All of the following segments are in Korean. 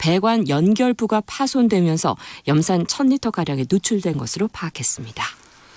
배관 연결부가 파손되면서 염산 1,000리터가량이 누출된 것으로 파악했습니다.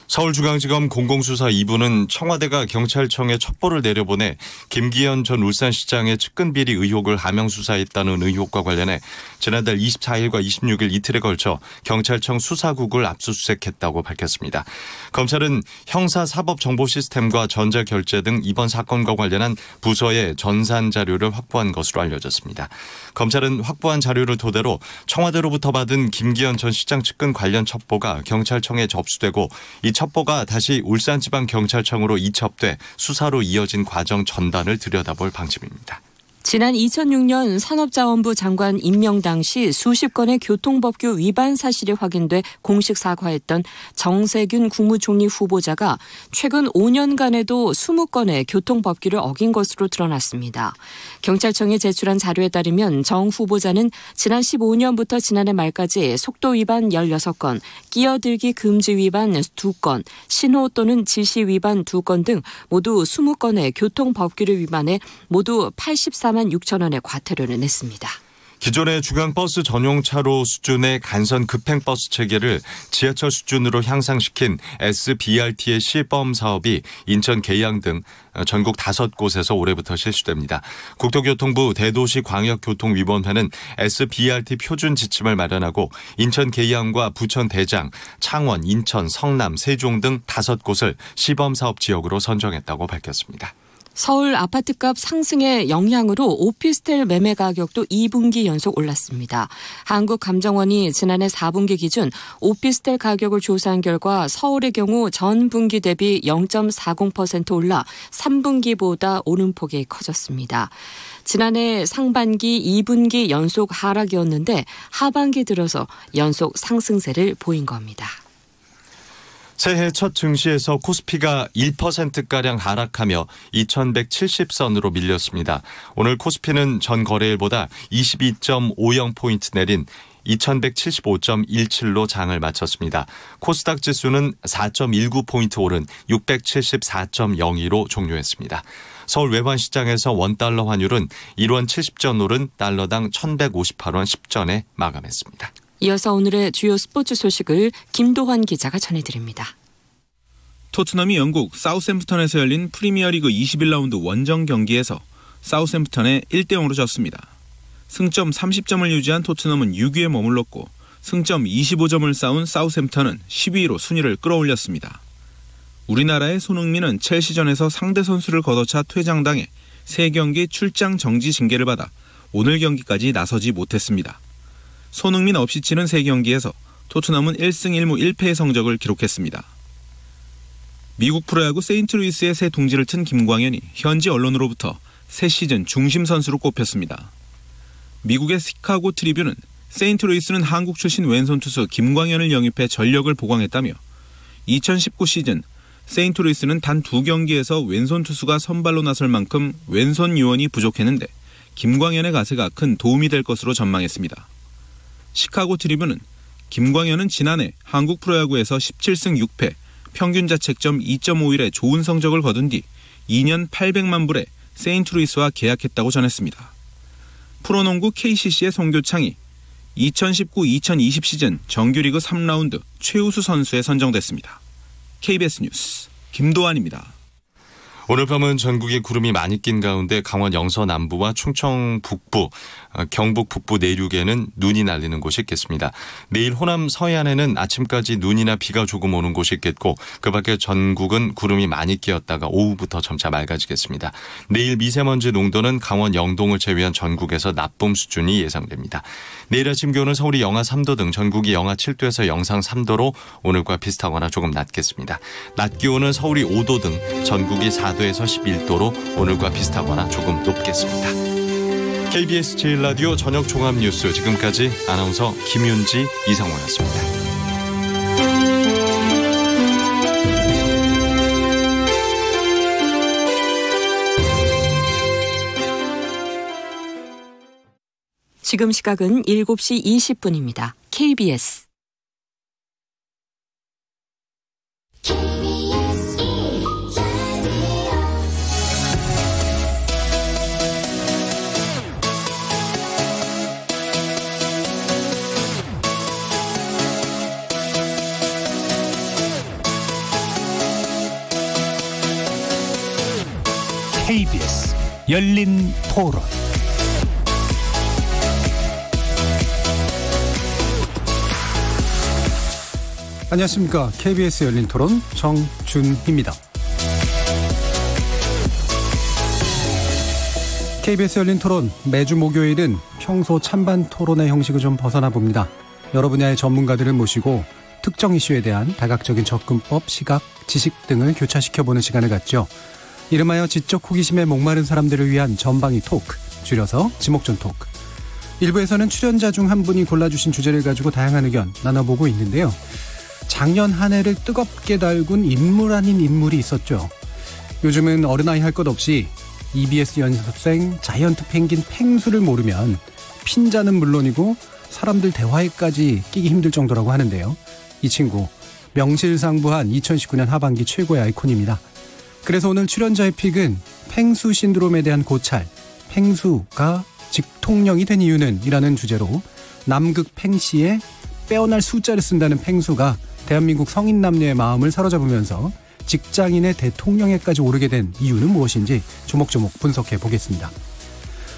서울중앙지검 공공수사 2부는 청와대가 경찰청에 첩보를 내려보내 김기현 전 울산시장의 측근비리 의혹을 하명수사했다는 의혹과 관련해 지난달 24일과 26일 이틀에 걸쳐 경찰청 수사국을 압수수색했다고 밝혔습니다. 검찰은 형사사법정보시스템과 전자결제 등 이번 사건과 관련한 부서의 전산 자료를 확보한 것으로 알려졌습니다. 검찰은 확보한 자료를 토대로 청와대로부터 받은 김기현 전 시장 측근 관련 첩보가 경찰청에 접수되고 이 첩보가 다시 울산지방경찰청으로 이첩돼 수사로 이어진 과정 전반을 들여다볼 방침입니다. 지난 2006년 산업자원부 장관 임명 당시 수십 건의 교통법규 위반 사실이 확인돼 공식 사과했던 정세균 국무총리 후보자가 최근 5년간에도 20건의 교통법규를 어긴 것으로 드러났습니다. 경찰청에 제출한 자료에 따르면 정 후보자는 지난 15년부터 지난해 말까지 속도 위반 16건, 끼어들기 금지 위반 2건, 신호 또는 지시 위반 2건 등 모두 20건의 교통법규를 위반해 모두 84만 6천 원의 과태료를 냈습니다. 기존의 중앙버스 전용차로 수준의 간선 급행버스 체계를 지하철 수준으로 향상시킨 SBRT의 시범 사업이 인천 계양 등 전국 5곳에서 올해부터 실시됩니다. 국토교통부 대도시광역교통위원회는 SBRT 표준 지침을 마련하고 인천 계양과 부천 대장, 창원, 인천, 성남, 세종 등 5곳을 시범사업 지역으로 선정했다고 밝혔습니다. 서울 아파트값 상승의 영향으로 오피스텔 매매 가격도 2분기 연속 올랐습니다. 한국감정원이 지난해 4분기 기준 오피스텔 가격을 조사한 결과 서울의 경우 전 분기 대비 0.40% 올라 3분기보다 오름폭이 커졌습니다. 지난해 상반기 2분기 연속 하락이었는데 하반기 들어서 연속 상승세를 보인 겁니다. 새해 첫 증시에서 코스피가 1%가량 하락하며 2170선으로 밀렸습니다. 오늘 코스피는 전 거래일보다 22.50포인트 내린 2175.17로 장을 마쳤습니다. 코스닥 지수는 4.19포인트 오른 674.02로 종료했습니다. 서울 외환시장에서 원달러 환율은 1원 70전 오른 달러당 1158원 10전에 마감했습니다. 이어서 오늘의 주요 스포츠 소식을 김도환 기자가 전해드립니다. 토트넘이 영국 사우샘프턴에서 열린 프리미어리그 21라운드 원정 경기에서 사우샘프턴에 1대0으로 졌습니다. 승점 30점을 유지한 토트넘은 6위에 머물렀고 승점 25점을 쌓은 사우샘프턴은 10위로 순위를 끌어올렸습니다. 우리나라의 손흥민은 첼시전에서 상대 선수를 걷어차 퇴장당해 3경기 출장 정지 징계를 받아 오늘 경기까지 나서지 못했습니다. 손흥민 없이 치는 3경기에서 토트넘은 1승 1무 1패의 성적을 기록했습니다. 미국 프로야구 세인트루이스의 새 둥지를 튼 김광현이 현지 언론으로부터 새 시즌 중심 선수로 꼽혔습니다. 미국의 시카고 트리뷴은 세인트루이스는 한국 출신 왼손 투수 김광현을 영입해 전력을 보강했다며 2019 시즌 세인트루이스는 단 2경기에서 왼손 투수가 선발로 나설 만큼 왼손 요원이 부족했는데 김광현의 가세가 큰 도움이 될 것으로 전망했습니다. 시카고 트리뷴은 김광현은 지난해 한국 프로야구에서 17승 6패, 평균 자책점 2.51의 좋은 성적을 거둔 뒤 2년 800만 불에 세인트루이스와 계약했다고 전했습니다. 프로농구 KCC의 송교창이 2019-2020 시즌 정규리그 3라운드 최우수 선수에 선정됐습니다. KBS 뉴스 김도환입니다. 오늘 밤은 전국에 구름이 많이 낀 가운데 강원 영서 남부와 충청 북부, 경북 북부 내륙에는 눈이 날리는 곳이 있겠습니다. 내일 호남 서해안에는 아침까지 눈이나 비가 조금 오는 곳이 있겠고 그 밖에 전국은 구름이 많이 끼었다가 오후부터 점차 맑아지겠습니다. 내일 미세먼지 농도는 강원 영동을 제외한 전국에서 나쁨 수준이 예상됩니다. 내일 아침 기온은 서울이 영하 3도 등 전국이 영하 7도에서 영상 3도로 오늘과 비슷하거나 조금 낮겠습니다. 낮 기온은 서울이 5도 등 전국이 4도에서 11도로 오늘과 비슷하거나 조금 높겠습니다. KBS 제1라디오 저녁 종합뉴스 지금까지 아나운서 김윤지 이상호였습니다. 지금 시각은 7시 20분입니다. KBS 열린 토론. 안녕하십니까. KBS 열린 토론 정준희입니다. KBS 열린 토론 매주 목요일은 평소 찬반 토론의 형식을 좀 벗어나 봅니다. 여러 분야의 전문가들을 모시고 특정 이슈에 대한 다각적인 접근법, 시각, 지식 등을 교차시켜보는 시간을 갖죠. 이름하여 지적 호기심에 목마른 사람들을 위한 전방위 토크, 줄여서 지목전 토크. 일부에서는 출연자 중 한 분이 골라주신 주제를 가지고 다양한 의견 나눠보고 있는데요. 작년 한 해를 뜨겁게 달군 인물 아닌 인물이 있었죠. 요즘은 어른아이 할 것 없이 EBS 연습생 자이언트 펭귄 펭수를 모르면 핀자는 물론이고 사람들 대화에까지 끼기 힘들 정도라고 하는데요. 이 친구 명실상부한 2019년 하반기 최고의 아이콘입니다. 그래서 오늘 출연자의 픽은 펭수 신드롬에 대한 고찰, 펭수가 직통령이 된 이유는? 이라는 주제로 남극 펭씨의 빼어날 숫자를 쓴다는 펭수가 대한민국 성인 남녀의 마음을 사로잡으면서 직장인의 대통령에까지 오르게 된 이유는 무엇인지 조목조목 분석해 보겠습니다.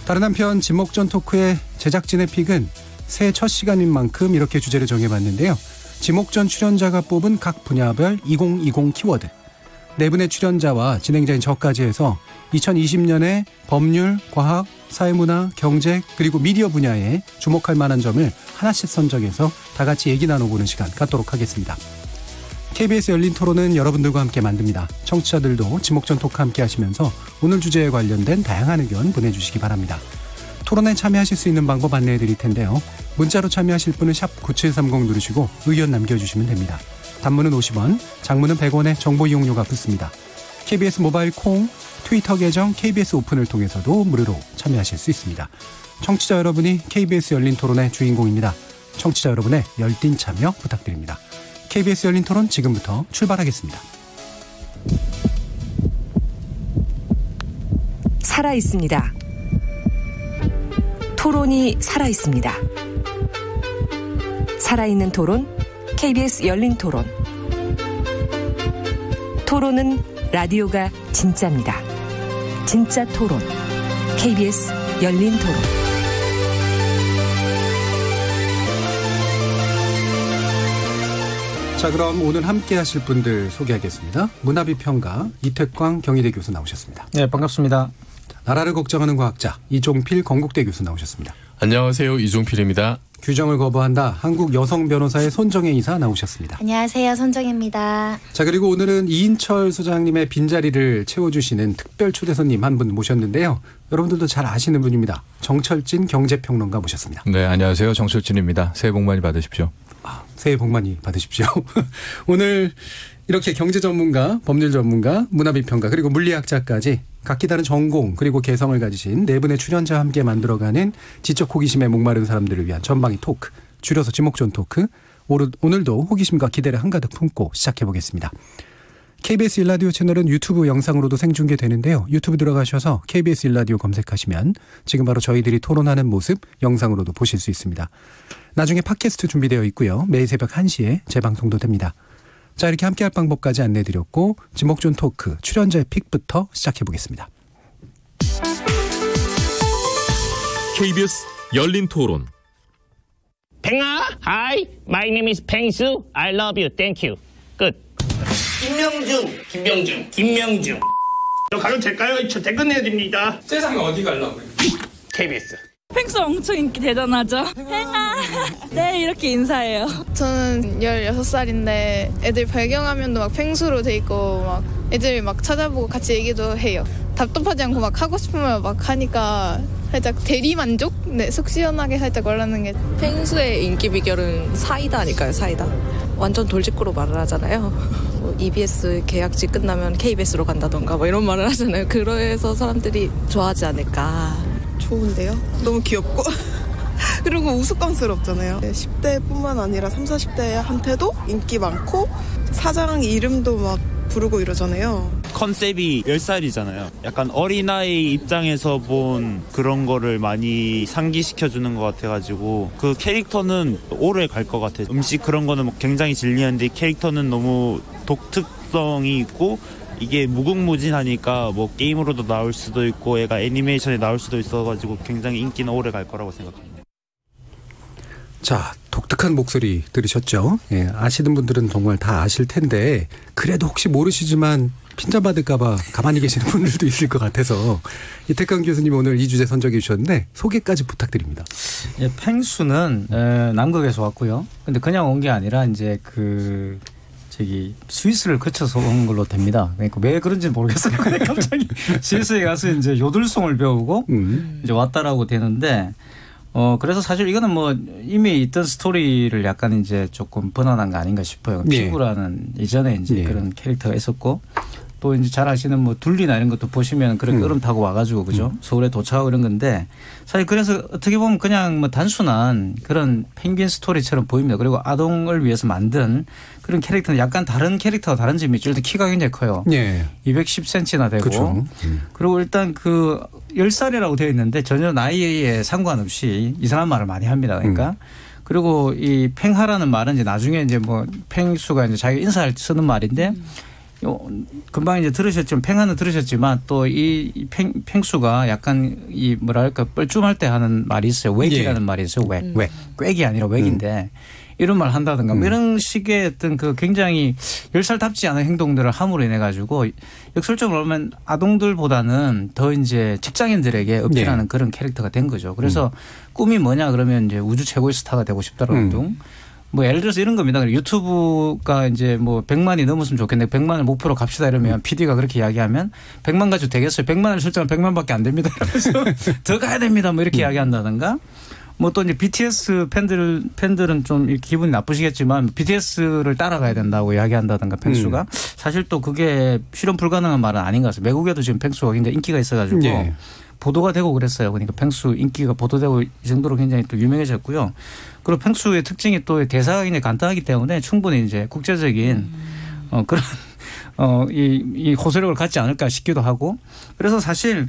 다른 한편 지목전 토크의 제작진의 픽은 새해 첫 시간인 만큼 이렇게 주제를 정해봤는데요. 지목전 출연자가 뽑은 각 분야별 2020 키워드, 네 분의 출연자와 진행자인 저까지 해서 2020년에 법률, 과학, 사회문화, 경제 그리고 미디어 분야에 주목할 만한 점을 하나씩 선정해서 다 같이 얘기 나눠보는 시간 갖도록 하겠습니다. KBS 열린 토론은 여러분들과 함께 만듭니다. 청취자들도 지목전 토크 함께 하시면서 오늘 주제에 관련된 다양한 의견 보내주시기 바랍니다. 토론에 참여하실 수 있는 방법 안내해 드릴 텐데요. 문자로 참여하실 분은 샵 9730 누르시고 의견 남겨주시면 됩니다. 단문은 50원, 장문은 100원의 정보 이용료가 붙습니다. KBS 모바일 콩, 트위터 계정 KBS 오픈을 통해서도 무료로 참여하실 수 있습니다. 청취자 여러분이 KBS 열린 토론의 주인공입니다. 청취자 여러분의 열띤 참여 부탁드립니다. KBS 열린 토론 지금부터 출발하겠습니다. 살아있습니다. 토론이 살아있습니다. 살아있는 토론, KBS 열린 토론. 토론은 라디오가 진짜입니다. 진짜 토론, KBS 열린 토론. 자, 그럼 오늘 함께 하실 분들 소개하겠습니다. 문화비평가 이택광 경희대 교수 나오셨습니다. 네, 반갑습니다. 나라를 걱정하는 과학자 이종필 건국대 교수 나오셨습니다. 안녕하세요. 이종필입니다. 규정을 거부한다. 한국 여성 변호사의 손정혜 이사 나오셨습니다. 안녕하세요. 손정혜입니다. 자, 그리고 오늘은 이인철 소장님의 빈자리를 채워주시는 특별 초대 손님 한 분 모셨는데요. 여러분들도 잘 아시는 분입니다. 정철진 경제평론가 모셨습니다. 네, 안녕하세요. 정철진입니다. 새해 복 많이 받으십시오. 새해 복 많이 받으십시오. 오늘 이렇게 경제 전문가, 법률 전문가, 문화비평가 그리고 물리학자까지 각기 다른 전공 그리고 개성을 가지신 네 분의 출연자와 함께 만들어가는 지적 호기심에 목마른 사람들을 위한 전방위 토크, 줄여서 지목전 토크. 오늘도 호기심과 기대를 한가득 품고 시작해보겠습니다. KBS 1라디오 채널은 유튜브 영상으로도 생중계되는데요. 유튜브 들어가셔서 KBS 1라디오 검색하시면 지금 바로 저희들이 토론하는 모습 영상으로도 보실 수 있습니다. 나중에 팟캐스트 준비되어 있고요. 매일 새벽 1시에 재방송도 됩니다. 자, 이렇게 함께할 방법까지 안내드렸고 지목전 토크 출연자의 픽부터 시작해보겠습니다. KBS 열린 토론. 팽아, hi, my name is 펭수. I love you, thank you. 끝. 김명중. 가도 될까요? 저 퇴근해야 됩니다. 세상에 어디 가려고요? KBS. 펭수 엄청 인기 대단하죠? 팽아! 네, 이렇게 인사해요. 저는 16살인데 애들 발경화면도 막 펭수로 돼 있고 막 애들이 막 찾아보고 같이 얘기도 해요. 답답하지 않고 막 하고 싶으면 막 하니까 살짝 대리만족? 네, 속 시원하게 살짝 올라는 게. 펭수의 인기 비결은 사이다 아닐까요? 사이다. 완전 돌직구로 말을 하잖아요. 뭐 EBS 계약직 끝나면 KBS로 간다던가 뭐 이런 말을 하잖아요. 그래서 사람들이 좋아하지 않을까. 좋은데요? 너무 귀엽고 그리고 우스꽝스럽잖아요. 10대뿐만 아니라 30, 40대한테도 인기 많고 사장 이름도 막 부르고 이러잖아요. 컨셉이 10살이잖아요. 약간 어린아이 입장에서 본 그런 거를 많이 상기시켜주는 것 같아가지고 그 캐릭터는 오래 갈 것 같아요. 음식 그런 거는 굉장히 질리는데 캐릭터는 너무 독특성이 있고 이게 무궁무진하니까 뭐 게임으로도 나올 수도 있고 얘가 애니메이션에 나올 수도 있어가지고 굉장히 인기는 오래 갈 거라고 생각합니다. 자, 독특한 목소리 들으셨죠? 예, 아시는 분들은 정말 다 아실 텐데 그래도 혹시 모르시지만 핀잔받을까봐 가만히 계시는 분들도 있을 것 같아서 이태강 교수님 오늘 이 주제 선정해 주셨는데 소개까지 부탁드립니다. 예, 펭수는 남극에서 왔고요. 근데 그냥 온 게 아니라 이제 스위스를 거쳐서 온 걸로 됩니다. 그러니까 왜 그런지는 모르겠어요. 근데 갑자기 스위스에 가서 이제 요들송을 배우고 이제 왔다라고 되는데 그래서 사실 이거는 뭐 이미 있던 스토리를 약간 이제 조금 번안한 거 아닌가 싶어요. 네. 피구라는 이전에 이제 그런 캐릭터가 있었고 또 이제 잘 아시는 뭐 둘리나 이런 것도 보시면 그렇게 얼음 타고 와가지고 그죠? 서울에 도착하고 이런 건데 사실 그래서 어떻게 보면 그냥 뭐 단순한 그런 펭귄 스토리처럼 보입니다. 그리고 아동을 위해서 만든 그런 캐릭터는 약간 다른 캐릭터와 다른 점이 있죠. 일단 키가 굉장히 커요. 네. 210cm나 되고. 그렇죠. 그리고 일단 10살이라고 되어 있는데 전혀 나이에 상관없이 이상한 말을 많이 합니다. 그러니까. 그리고 이 팽하라는 말은 이제 나중에 이제 뭐 펭수가 이제 자기 인사할 때 쓰는 말인데 금방 이제 들으셨지만 팽하는 들으셨지만 또 이 펭수가 약간 이 뭐랄까 뻘쭘할 때 하는 말이 있어요. 웩이라는 말이 있어요. 웩. 꽹이 아니라 웩인데 이런 말 한다든가 뭐 이런 식의 어떤 굉장히 10살답지 않은 행동들을 함으로 인해 가지고 역설적으로 보면 아동들보다는 더 이제 직장인들에게 어필하는 그런 캐릭터가 된 거죠. 그래서 꿈이 뭐냐 그러면 이제 우주 최고의 스타가 되고 싶다라는 등 뭐 예를 들어서 이런 겁니다. 유튜브가 이제 뭐 100만이 넘었으면 좋겠는데 100만을 목표로 갑시다 이러면 PD가 그렇게 이야기하면 100만 가지고 되겠어요. 100만을 설정하면 100만밖에 안 됩니다. 그래서 더 가야 됩니다. 뭐 이렇게 이야기한다든가 뭐 또 이제 BTS 팬들은 좀 기분이 나쁘시겠지만 BTS를 따라가야 된다고 이야기한다든가 펭수가 사실 또 그게 실현 불가능한 말은 아닌 것 같습니다. 외국에도 지금 펭수가 굉장히 인기가 있어가지고 보도가 되고 그랬어요. 그러니까 펭수 인기가 보도되고 이 정도로 굉장히 또 유명해졌고요. 그리고 펭수의 특징이 또 대사가 굉장히 간단하기 때문에 충분히 이제 국제적인 그런 이 호소력을 갖지 않을까 싶기도 하고 그래서 사실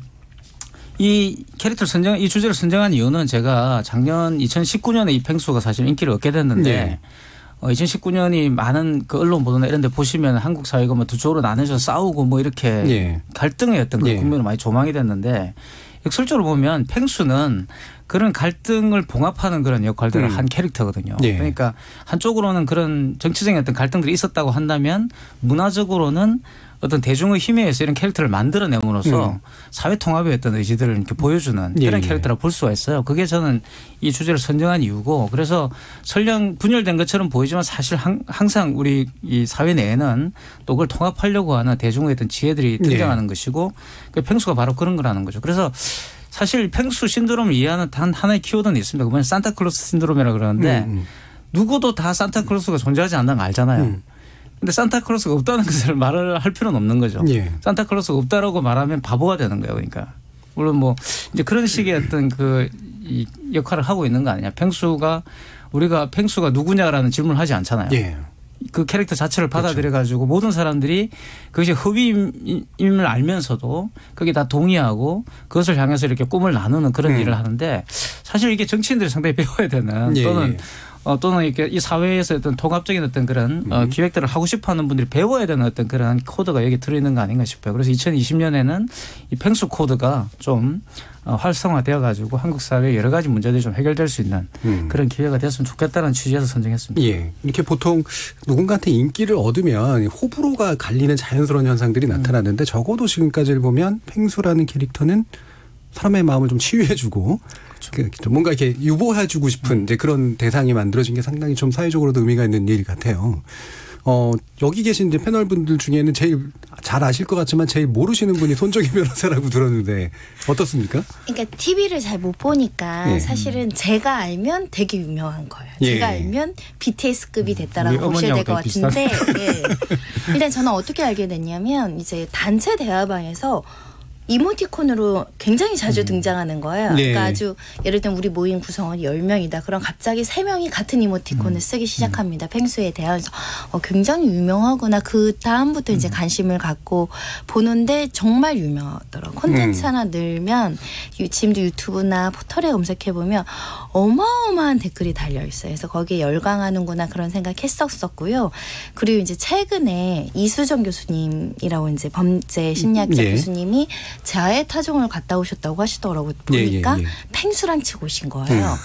이 캐릭터를 이 주제를 선정한 이유는 제가 작년 2019년에 이 펭수가 사실 인기를 얻게 됐는데 2019년이 많은 그 언론 보도나 이런 데 보시면 한국 사회가 뭐 두 쪽으로 나눠서 싸우고 뭐 이렇게 갈등의 어떤 그 국면으로 많이 조망이 됐는데 역설적으로 보면 펭수는 그런 갈등을 봉합하는 그런 역할들을 한 캐릭터거든요. 그러니까 한쪽으로는 그런 정치적인 어떤 갈등들이 있었다고 한다면 문화적으로는 어떤 대중의 힘에 의해서 이런 캐릭터를 만들어내므로써 사회 통합의 어떤 의지들을 이렇게 보여주는 그런 캐릭터라고 볼 수가 있어요. 그게 저는 이 주제를 선정한 이유고 그래서 설령 분열된 것처럼 보이지만 사실 항상 우리 이 사회 내에는 또 그걸 통합하려고 하는 대중의 어떤 지혜들이 등장하는 것이고 그 펭수가 바로 그런 거라는 거죠. 그래서 사실 펭수 신드롬을 이해하는 단 하나의 키워드는 있습니다. 그건 산타클로스 신드롬이라고 그러는데 누구도 다 산타클로스가 존재하지 않는 걸 알잖아요. 근데 산타클로스가 없다는 것을 말을 할 필요는 없는 거죠. 산타클로스가 없다라고 말하면 바보가 되는 거예요. 그러니까. 물론 뭐 이제 그런 식의 어떤 이 역할을 하고 있는 거 아니냐. 우리가 펭수가 누구냐라는 질문을 하지 않잖아요. 그 캐릭터 자체를 받아들여 가지고 모든 사람들이 그것이 허위임을 알면서도 거기에 다 동의하고 그것을 향해서 이렇게 꿈을 나누는 그런 일을 하는데 사실 이게 정치인들이 상당히 배워야 되는 또는 이렇게 이 사회에서 어떤 통합적인 어떤 그런 기획들을 하고 싶어 하는 분들이 배워야 되는 어떤 그런 코드가 여기 들어있는 거 아닌가 싶어요. 그래서 2020년에는 이 펭수 코드가 좀 활성화되어 가지고 한국 사회의 여러 가지 문제들이 좀 해결될 수 있는 그런 기회가 됐으면 좋겠다는 취지에서 선정했습니다. 이렇게 보통 누군가한테 인기를 얻으면 호불호가 갈리는 자연스러운 현상들이 나타나는데 적어도 지금까지를 보면 펭수라는 캐릭터는 사람의 마음을 좀 치유해주고 뭔가 이렇게 유보해주고 싶은 이제 그런 대상이 만들어진 게 상당히 좀 사회적으로도 의미가 있는 일 같아요. 여기 계신 이제 패널분들 중에는 제일 잘 아실 것 같지만 제일 모르시는 분이 손정희 변호사라고 들었는데 어떻습니까? 그러니까 TV를 잘 못 보니까 사실은 제가 알면 되게 유명한 거예요. 제가 알면 BTS급이 됐다라고 보셔야 될 것 같은데 일단 저는 어떻게 알게 됐냐면 이제 단체 대화방에서 이모티콘으로 굉장히 자주 등장하는 거예요. 네. 그러니까 아주 예를 들면 우리 모임 구성원이 10명이다. 그럼 갑자기 3명이 같은 이모티콘을 쓰기 시작합니다. 펭수에 대해서 굉장히 유명하구나. 그 다음부터 이제 관심을 갖고 보는데 정말 유명하더라고요. 콘텐츠 하나 늘면 지금도 유튜브나 포털에 검색해보면 어마어마한 댓글이 달려있어요. 그래서 거기에 열광하는구나 그런 생각했었고요. 그리고 이제 최근에 이수정 교수님이라고 이제 범죄 심리학자 교수님이 자해 타종을 갔다 오셨다고 하시더라고요. 보니까 펭수랑 치고 오신 거예요.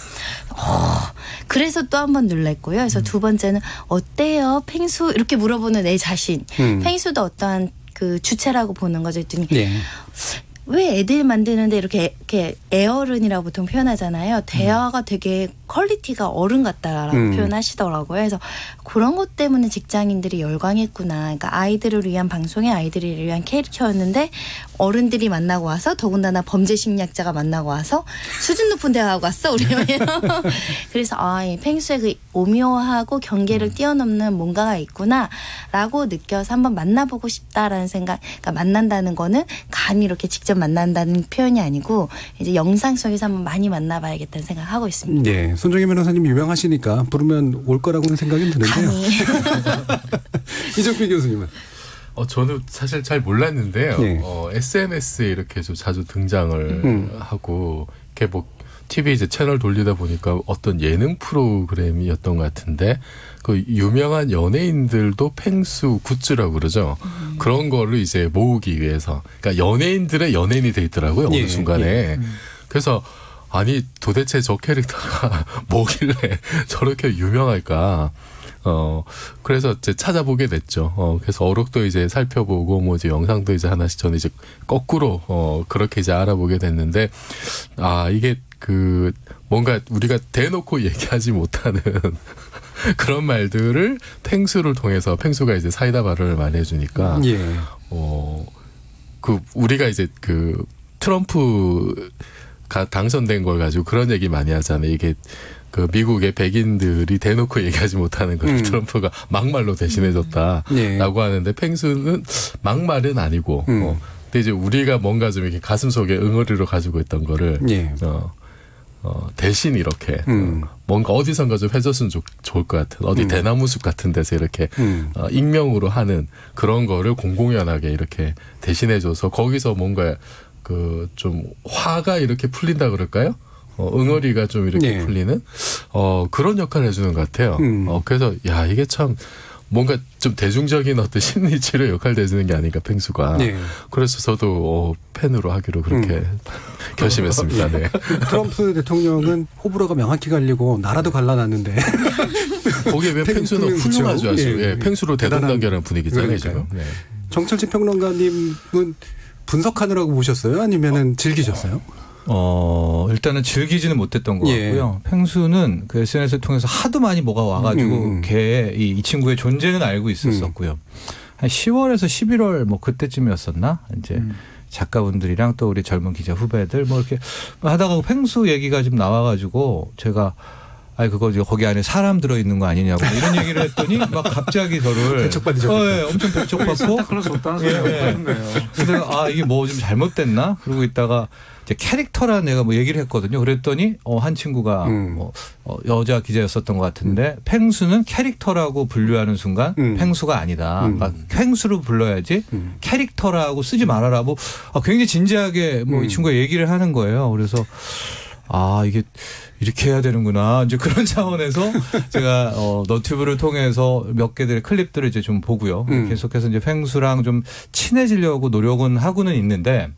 그래서 또 한 번 놀랬고요. 그래서 두 번째는 어때요? 펭수 이렇게 물어보는 내 자신. 펭수도 어떠한 그 주체라고 보는 거죠. 했더니 왜 애들 만드는데 이렇게 애어른이라고 보통 표현하잖아요. 대화가 되게 퀄리티가 어른 같다라고 표현하시더라고요. 그래서 그런 것 때문에 직장인들이 열광했구나. 그러니까 아이들을 위한 방송에 아이들을 위한 캐릭터였는데 어른들이 만나고 와서 더군다나 범죄 심리학자가 만나고 와서 수준 높은 대화하고 왔어 우리. 그래서 이 펭수의 그 오묘하고 경계를 뛰어넘는 뭔가가 있구나라고 느껴서 한번 만나보고 싶다라는 생각. 그러니까 만난다는 거는 감히 이렇게 직접 만난다는 표현이 아니고 이제 영상 속에서 한번 많이 만나봐야겠다는 생각하고 있습니다. 네, 손정혜 변호사님 유명하시니까 부르면 올 거라고는 생각이 드는데요. 이정필 교수님은? 저는 사실 잘 몰랐는데요. SNS에 이렇게 좀 자주 등장을 하고 이렇게 뭐 TV 이제 채널 돌리다 보니까 어떤 예능 프로그램이었던 것 같은데 그 유명한 연예인들도 펭수 굿즈라고 그러죠. 그런 거를 이제 모으기 위해서. 그러니까 연예인들의 연예인이 돼 있더라고요. 어느 순간에. 그래서 아니 도대체 저 캐릭터가 뭐길래 저렇게 유명할까. 그래서 이제 찾아보게 됐죠. 그래서 어록도 이제 살펴보고 뭐 이제 영상도 이제 하나씩 저는 이제 거꾸로 그렇게 이제 알아보게 됐는데 이게 그 뭔가 우리가 대놓고 얘기하지 못하는 그런 말들을 펭수를 통해서 펭수가 이제 사이다 발언을 많이 해주니까 그 우리가 이제 그 트럼프가 당선된 걸 가지고 그런 얘기 많이 하잖아요. 이게 그 미국의 백인들이 대놓고 얘기하지 못하는 걸 트럼프가 막말로 대신해줬다라고 하는데 펭수는 막말은 아니고 근데 이제 우리가 뭔가 좀 이렇게 가슴속에 응어리로 가지고 있던 거를 대신 이렇게 뭔가 어디선가 좀 해줬으면 좋을 것 같은 어디 대나무숲 같은 데서 이렇게 익명으로 하는 그런 거를 공공연하게 이렇게 대신해줘서 거기서 뭔가 그 좀 화가 이렇게 풀린다 그럴까요? 응어리가 좀 이렇게 풀리는 그런 역할을 해주는 것 같아요. 그래서 야 이게 참 뭔가 좀 대중적인 어떤 심리 치료 역할을 해주는 게 아닌가 펭수가. 그래서 저도 팬으로 하기로 그렇게 결심했습니다. 네. 트럼프 대통령은 호불호가 명확히 갈리고 나라도 갈라놨는데 거기에 왜 펭수는 훌륭하죠. 아주. 펭수로 대동단결한 분위기잖아요. 지금. 정철진 평론가님은 분석하느라고 보셨어요? 아니면은 즐기셨어요? 일단은 즐기지는 못했던 것 같고요. 펭수는 그 SNS를 통해서 하도 많이 뭐가 와가지고 걔의 이 친구의 존재는 알고 있었었고요. 한 10월에서 11월 뭐 그때쯤이었었나? 이제 작가분들이랑 또 우리 젊은 기자 후배들 뭐 이렇게 하다가 펭수 얘기가 좀 나와가지고 제가 그거 거기 안에 사람 들어있는 거 아니냐고 이런 얘기를 했더니 막 갑자기 저를 배척받으셨어요. 엄청 배척받고 그럴 거예요. 그래서 이게 뭐 좀 잘못됐나? 그러고 있다가 이제 캐릭터라 내가 뭐 얘기를 했거든요. 그랬더니 한 친구가 여자 기자였었던 것 같은데 펭수는 캐릭터라고 분류하는 순간 펭수가 아니다. 그러니까 펭수로 불러야지 캐릭터라고 쓰지 말아라. 뭐 굉장히 진지하게 뭐 이 친구가 얘기를 하는 거예요. 그래서 이게 이렇게 해야 되는구나. 이제 그런 차원에서 제가 너튜브를 통해서 몇 개들의 클립들을 이제 좀 보고요. 계속해서 이제 펭수랑 좀 친해지려고 노력은 하고는 있는데,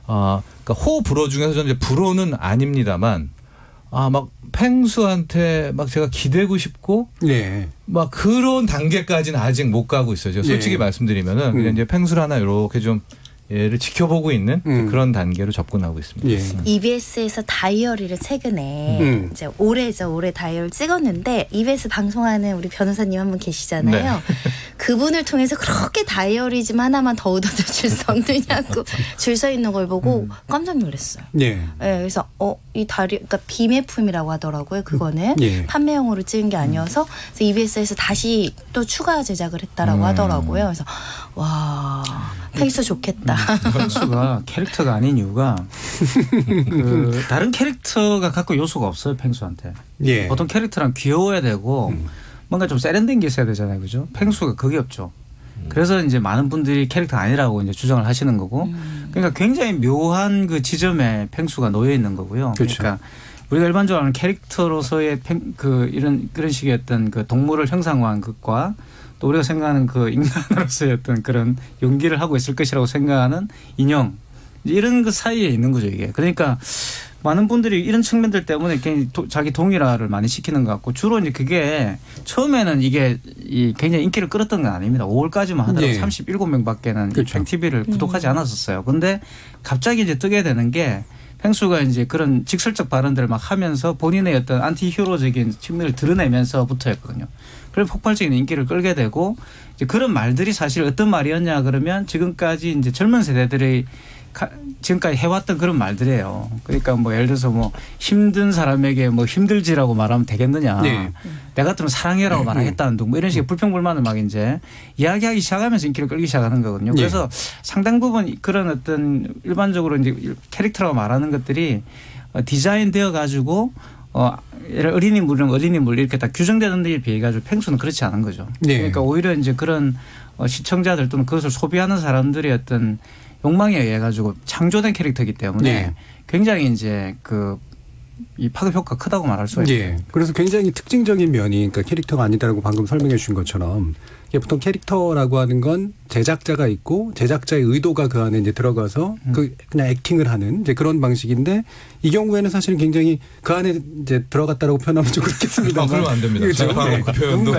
그러니까 호 불호 중에서 저는 이제 불호는 아닙니다만, 막 펭수한테 막 제가 기대고 싶고, 막 그런 단계까지는 아직 못 가고 있어요. 제가 솔직히 말씀드리면은 그냥 이제 펭수를 하나 이렇게 좀 얘를 지켜보고 있는 그런 단계로 접근하고 있습니다. EBS에서 다이어리를 최근에 이제 올해 다이어리를 찍었는데 EBS 방송하는 우리 변호사님 한 분 계시잖아요. 그분을 통해서 그렇게 다이어리즘 하나만 더 얻어줄 수 없느냐고 줄 서 있는 걸 보고 깜짝 놀랐어요. 네. 그래서 이 그러니까 비매품이라고 하더라고요. 그거는 판매용으로 찍은 게 아니어서 그래서 EBS에서 다시 또 추가 제작을 했다라고 하더라고요. 그래서 와 펭수 좋겠다. 펭수가 캐릭터가 아닌 이유가 그 다른 캐릭터가 갖고 요소가 없어요. 펭수한테. 예. 보통 캐릭터랑 귀여워야 되고 뭔가 좀 세련된 게 있어야 되잖아요. 그죠? 펭수가 그게 없죠. 그래서 이제 많은 분들이 캐릭터 아니라고 이제 주장을 하시는 거고 그러니까 굉장히 묘한 그 지점에 펭수가 놓여 있는 거고요. 그렇죠. 그러니까 우리가 일반적으로 하는 캐릭터로서의 그런 식의 어떤 그 동물을 형상화한 것과 또 우리가 생각하는 그 인간으로서의 어떤 그런 연기를 하고 있을 것이라고 생각하는 인형 이런 그 사이에 있는 거죠 이게. 그러니까 많은 분들이 이런 측면들 때문에 자기 동일화를 많이 시키는 것 같고 주로 이제 그게 처음에는 이게 굉장히 인기를 끌었던 건 아닙니다. 5월까지만 하더라도 37명밖에는 그렇죠. 팽TV를 구독하지 않았었어요. 근데 갑자기 이제 뜨게 되는 게 펭수가 이제 그런 직설적 발언들을 막 하면서 본인의 어떤 안티 히어로적인 측면을 드러내면서부터였거든요. 그래서 폭발적인 인기를 끌게 되고 이제 그런 말들이 사실 어떤 말이었냐 그러면 지금까지 이제 젊은 세대들이 지금까지 해왔던 그런 말들이에요. 그러니까 뭐 예를 들어서 뭐 힘든 사람에게 뭐 힘들지라고 말하면 되겠느냐. 네. 내 같으면 사랑해라고 말하겠다는 둥 뭐 이런 식의 불평불만을 막 이제 이야기하기 시작하면서 인기를 끌기 시작하는 거거든요. 그래서 상당 부분 그런 어떤 일반적으로 이제 캐릭터라고 말하는 것들이 디자인 되어 가지고 어린이물 이렇게 딱 규정되는 데에 비해 가지고 펭수는 그렇지 않은 거죠. 네. 그러니까 오히려 이제 그런 시청자들 또는 그것을 소비하는 사람들의 어떤 욕망에 의해 가지고 창조된 캐릭터이기 때문에 굉장히 이제 이 파급 효과가 크다고 말할 수가 있어요. 그래서 굉장히 특징적인 면이 그러니까 캐릭터가 아니다라고 방금 설명해 주신 것처럼 보통 캐릭터라고 하는 건 제작자가 있고 제작자의 의도가 그 안에 이제 들어가서 그냥 액팅을 하는 이제 그런 방식인데 이 경우에는 사실은 굉장히 그 안에 이제 들어갔다라고 표현하면 좀 그렇겠습니다. 그러면 안 됩니다. 그렇죠. 그 표현도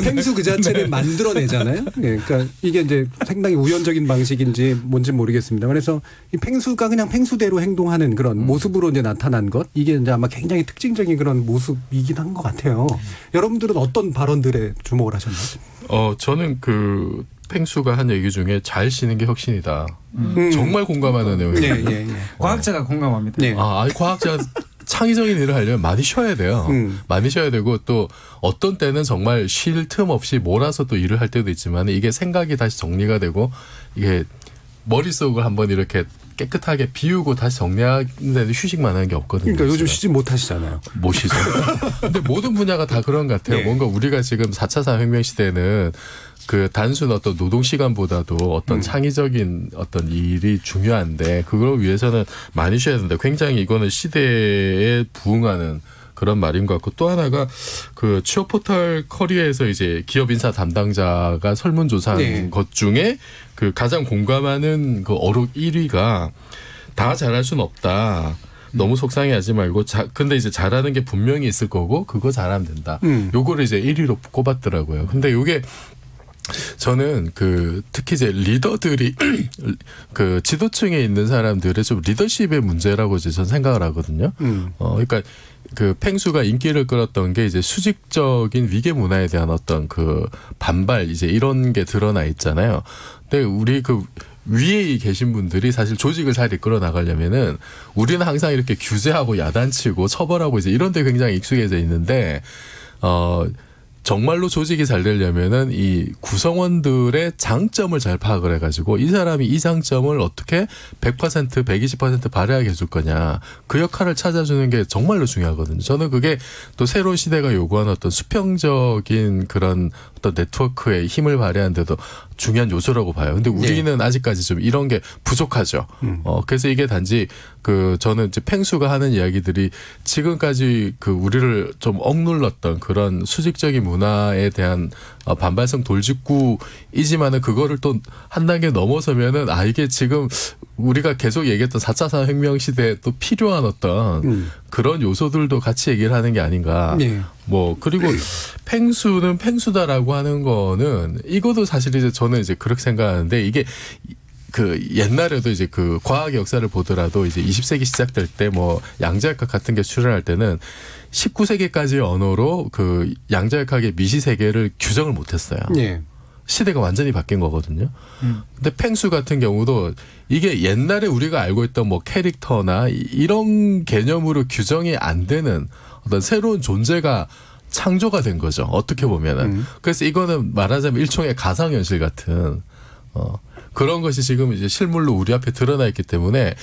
펭수 그 자체를 만들어내잖아요. 그러니까 이게 이제 상당히 우연적인 방식인지 뭔지 모르겠습니다. 그래서 이 펭수가 그냥 펭수대로 행동하는 그런 모습으로 이제 나타난 것 이게 이제 아마 굉장히 특징적인 그런 모습이긴 한 것 같아요. 여러분들은 어떤 발언들에 주목을 하셨나요? 저는 펭수가 한 얘기 중에 잘 쉬는 게 혁신이다. 정말 공감하는 내용이에요. 과학자가 공감합니다. 과학자가 창의적인 일을 하려면 많이 쉬어야 돼요. 많이 쉬어야 되고 또 어떤 때는 정말 쉴 틈 없이 몰아서 또 일을 할 때도 있지만 이게 생각이 다시 정리가 되고 이게 머릿속을 한번 이렇게 깨끗하게 비우고 다시 정리하는데도 휴식만 하는 게 없거든요. 그러니까 요즘 쉬지 못하시잖아요. 못 쉬죠. 근데 모든 분야가 다 그런 것 같아요. 뭔가 우리가 지금 4차 산업혁명 시대는 단순 어떤 노동 시간보다도 어떤 창의적인 어떤 일이 중요한데 그걸 위해서는 많이 쉬어야 된다. 굉장히 이거는 시대에 부응하는 그런 말인 것 같고 또 하나가 취업 포털 커리어에서 이제 기업 인사 담당자가 설문조사한 것 중에 가장 공감하는 어록 1위가 다 잘할 수는 없다. 너무 속상해하지 말고 근데 이제 잘하는 게 분명히 있을 거고 그거 잘하면 된다. 요거를 이제 1위로 꼽았더라고요. 근데 요게 저는 특히 이제 리더들이 지도층에 있는 사람들의 좀 리더십의 문제라고 이제 저는 생각을 하거든요. 그러니까 펭수가 인기를 끌었던 게 이제 수직적인 위계 문화에 대한 어떤 반발 이제 이런 게 드러나 있잖아요. 근데 우리 위에 계신 분들이 사실 조직을 잘 이끌어 나가려면은 우리는 항상 이렇게 규제하고 야단치고 처벌하고 이제 이런 데 굉장히 익숙해져 있는데 정말로 조직이 잘 되려면은 이 구성원들의 장점을 잘 파악을 해가지고 이 사람이 이 장점을 어떻게 100%, 120% 발휘하게 해줄 거냐. 그 역할을 찾아주는 게 정말로 중요하거든요. 저는 그게 또 새로운 시대가 요구하는 어떤 수평적인 그런 어떤 네트워크의 힘을 발휘하는 데도 중요한 요소라고 봐요. 근데 우리는 아직까지 좀 이런 게 부족하죠. 그래서 이게 단지 저는 이제 펭수가 하는 이야기들이 지금까지 우리를 좀 억눌렀던 그런 수직적인 문화에 대한 반발성 돌직구이지만은 그거를 또 한 단계 넘어서면은 이게 지금 우리가 계속 얘기했던 4차 산업혁명 시대에 또 필요한 어떤 그런 요소들도 같이 얘기를 하는 게 아닌가. 그리고 펭수는 펭수다라고 하는 거는 이것도 사실 이제 저는 이제 그렇게 생각하는데 이게 옛날에도 이제 과학 역사를 보더라도 이제 20세기 시작될 때 양자역학 같은 게 출현할 때는 19세기까지의 언어로 양자역학의 미시 세계를 규정을 못 했어요. 시대가 완전히 바뀐 거거든요. 근데 펭수 같은 경우도 이게 옛날에 우리가 알고 있던 뭐 캐릭터나 이런 개념으로 규정이 안 되는 어떤 새로운 존재가 창조가 된 거죠. 어떻게 보면은. 그래서 이거는 말하자면 일종의 가상현실 같은 그런 것이 지금 이제 실물로 우리 앞에 드러나 있기 때문에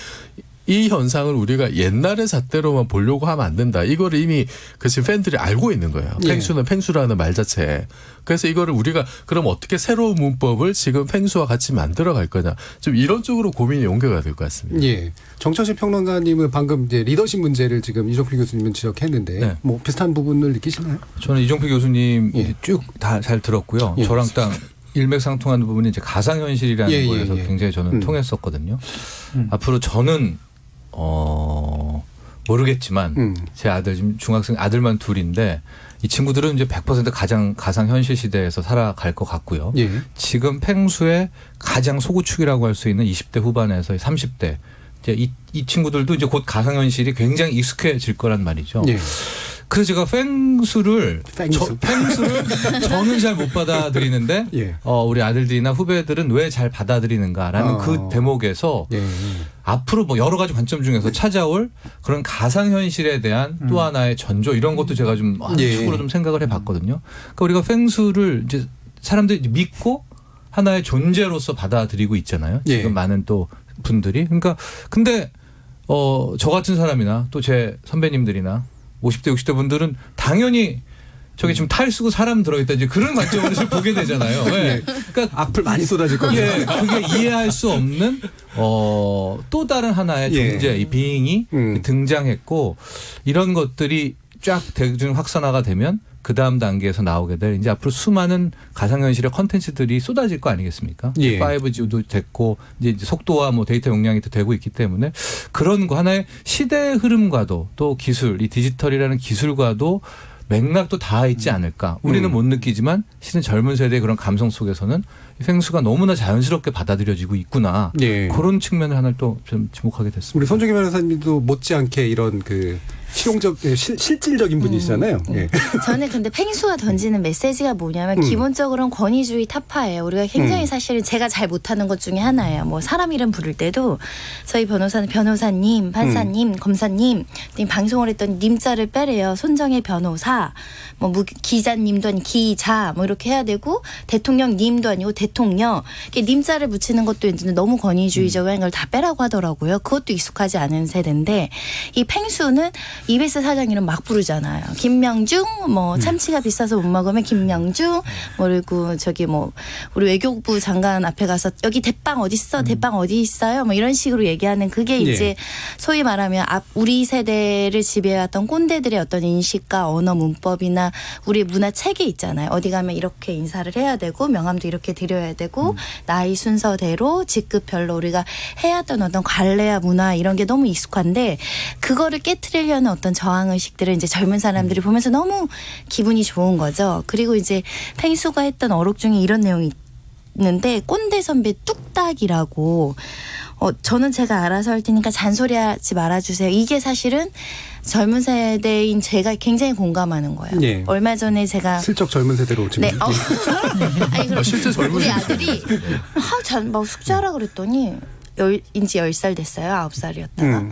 이 현상을 우리가 옛날의 잣대로만 보려고 하면 안 된다. 이거를 이미 지금 팬들이 알고 있는 거예요. 펭수는 펭수라는 말 자체에. 그래서 이거를 우리가 그럼 어떻게 새로운 문법을 지금 펭수와 같이 만들어 갈 거냐. 좀 이런 쪽으로 고민이 연결가 될 것 같습니다. 예. 정철식 평론가님은 방금 이제 리더십 문제를 지금 이종필 교수님은 지적했는데 네. 뭐 비슷한 부분을 느끼시나요? 저는 이종필 교수님 쭉 다 잘 들었고요. 저랑 딱 일맥상통하는 부분이 이제 가상현실이라는 거에서 굉장히 저는 통했었거든요. 앞으로 저는 모르겠지만 제 아들 지금 중학생 아들만 둘인데 이 친구들은 이제 100% 가상 현실 시대에서 살아갈 것 같고요. 지금 펭수의 가장 소구축이라고 할 수 있는 20대 후반에서 30대 이제 이 친구들도 이제 곧 가상 현실이 굉장히 익숙해질 거란 말이죠. 그래서 제가 펭수를 저는 잘 못 받아들이는데 우리 아들들이나 후배들은 왜 잘 받아들이는가라는 그 대목에서 앞으로 뭐 여러 가지 관점 중에서 찾아올 그런 가상현실에 대한 또 하나의 전조 이런 것도 제가 좀 축으로 좀 생각을 해봤거든요. 그러니까 우리가 펭수를 이제 사람들이 믿고 하나의 존재로서 받아들이고 있잖아요. 지금 많은 또 분들이. 그러니까 근데 저 같은 사람이나 또 제 선배님들이나 50대 60대 분들은 당연히 저기 지금 탈 쓰고 사람 들어있다 이제 그런 관점으로 좀 보게 되잖아요. 그러니까 악플 많이 쏟아질 겁니다. 그게 이해할 수 없는 또 다른 하나의 존재, 이 비잉이 등장했고 이런 것들이 쫙 대중 확산화가 되면 그 다음 단계에서 나오게 될 이제 앞으로 수많은 가상현실의 컨텐츠들이 쏟아질 거 아니겠습니까? 5G도 됐고 이제 속도와 뭐 데이터 용량이 또 되고 있기 때문에 그런 거 하나의 시대의 흐름과도 또 기술, 이 디지털이라는 기술과도 맥락도 닿아 있지 않을까. 우리는 못 느끼지만 실은 젊은 세대의 그런 감성 속에서는 펭수가 너무나 자연스럽게 받아들여지고 있구나. 그런 측면을 하나 또 좀 지목하게 됐습니다. 우리 손정희 변호사님도 못지않게 이런 그 실용적, 실질적인 분이시잖아요. 저는 근데 펭수가 던지는 메시지가 뭐냐면 기본적으로는 권위주의 타파예요. 우리가 굉장히 사실은 제가 잘 못하는 것 중에 하나예요. 뭐 사람 이름 부를 때도 저희 변호사는 변호사님, 판사님, 검사님, 방송을 했더니 님자를 빼래요. 손정혜 변호사, 뭐 기자님도 아니고 기자, 뭐 이렇게 해야 되고 대통령님도 아니고 대통령. 님자를 붙이는 것도 이제 너무 권위주의적인 걸 다 빼라고 하더라고요. 그것도 익숙하지 않은 세대인데 이 펭수는 EBS 사장 이름 막 부르잖아요. 김명중, 뭐 참치가 비싸서 못 먹으면 김명중, 그리고 저기 뭐 우리 외교부 장관 앞에 가서 여기 대빵 어디 있어, 대빵 어디 있어요, 뭐 이런 식으로 얘기하는 그게 이제 소위 말하면 우리 세대를 지배해왔던 꼰대들의 어떤 인식과 언어 문법이나 우리 문화 체계 있잖아요. 어디 가면 이렇게 인사를 해야 되고 명함도 이렇게 드려야 되고 나이 순서대로 직급별로 우리가 해왔던 어떤 관례와 문화 이런 게 너무 익숙한데 그거를 깨트리려는 어떤 저항의식들을 이제 젊은 사람들이 보면서 너무 기분이 좋은 거죠. 그리고 이제 펭수가 했던 어록 중에 이런 내용이 있는데 꼰대 선배 뚝딱이라고 저는 제가 알아서 할 테니까 잔소리하지 말아주세요. 이게 사실은 젊은 세대인 제가 굉장히 공감하는 거예요. 얼마 전에 제가 슬쩍 젊은 세대로 지금. 아니 그럼 실제 젊은 우리 아들이 막 숙제하라 그랬더니 인지 10살 됐어요. 9살이었다가.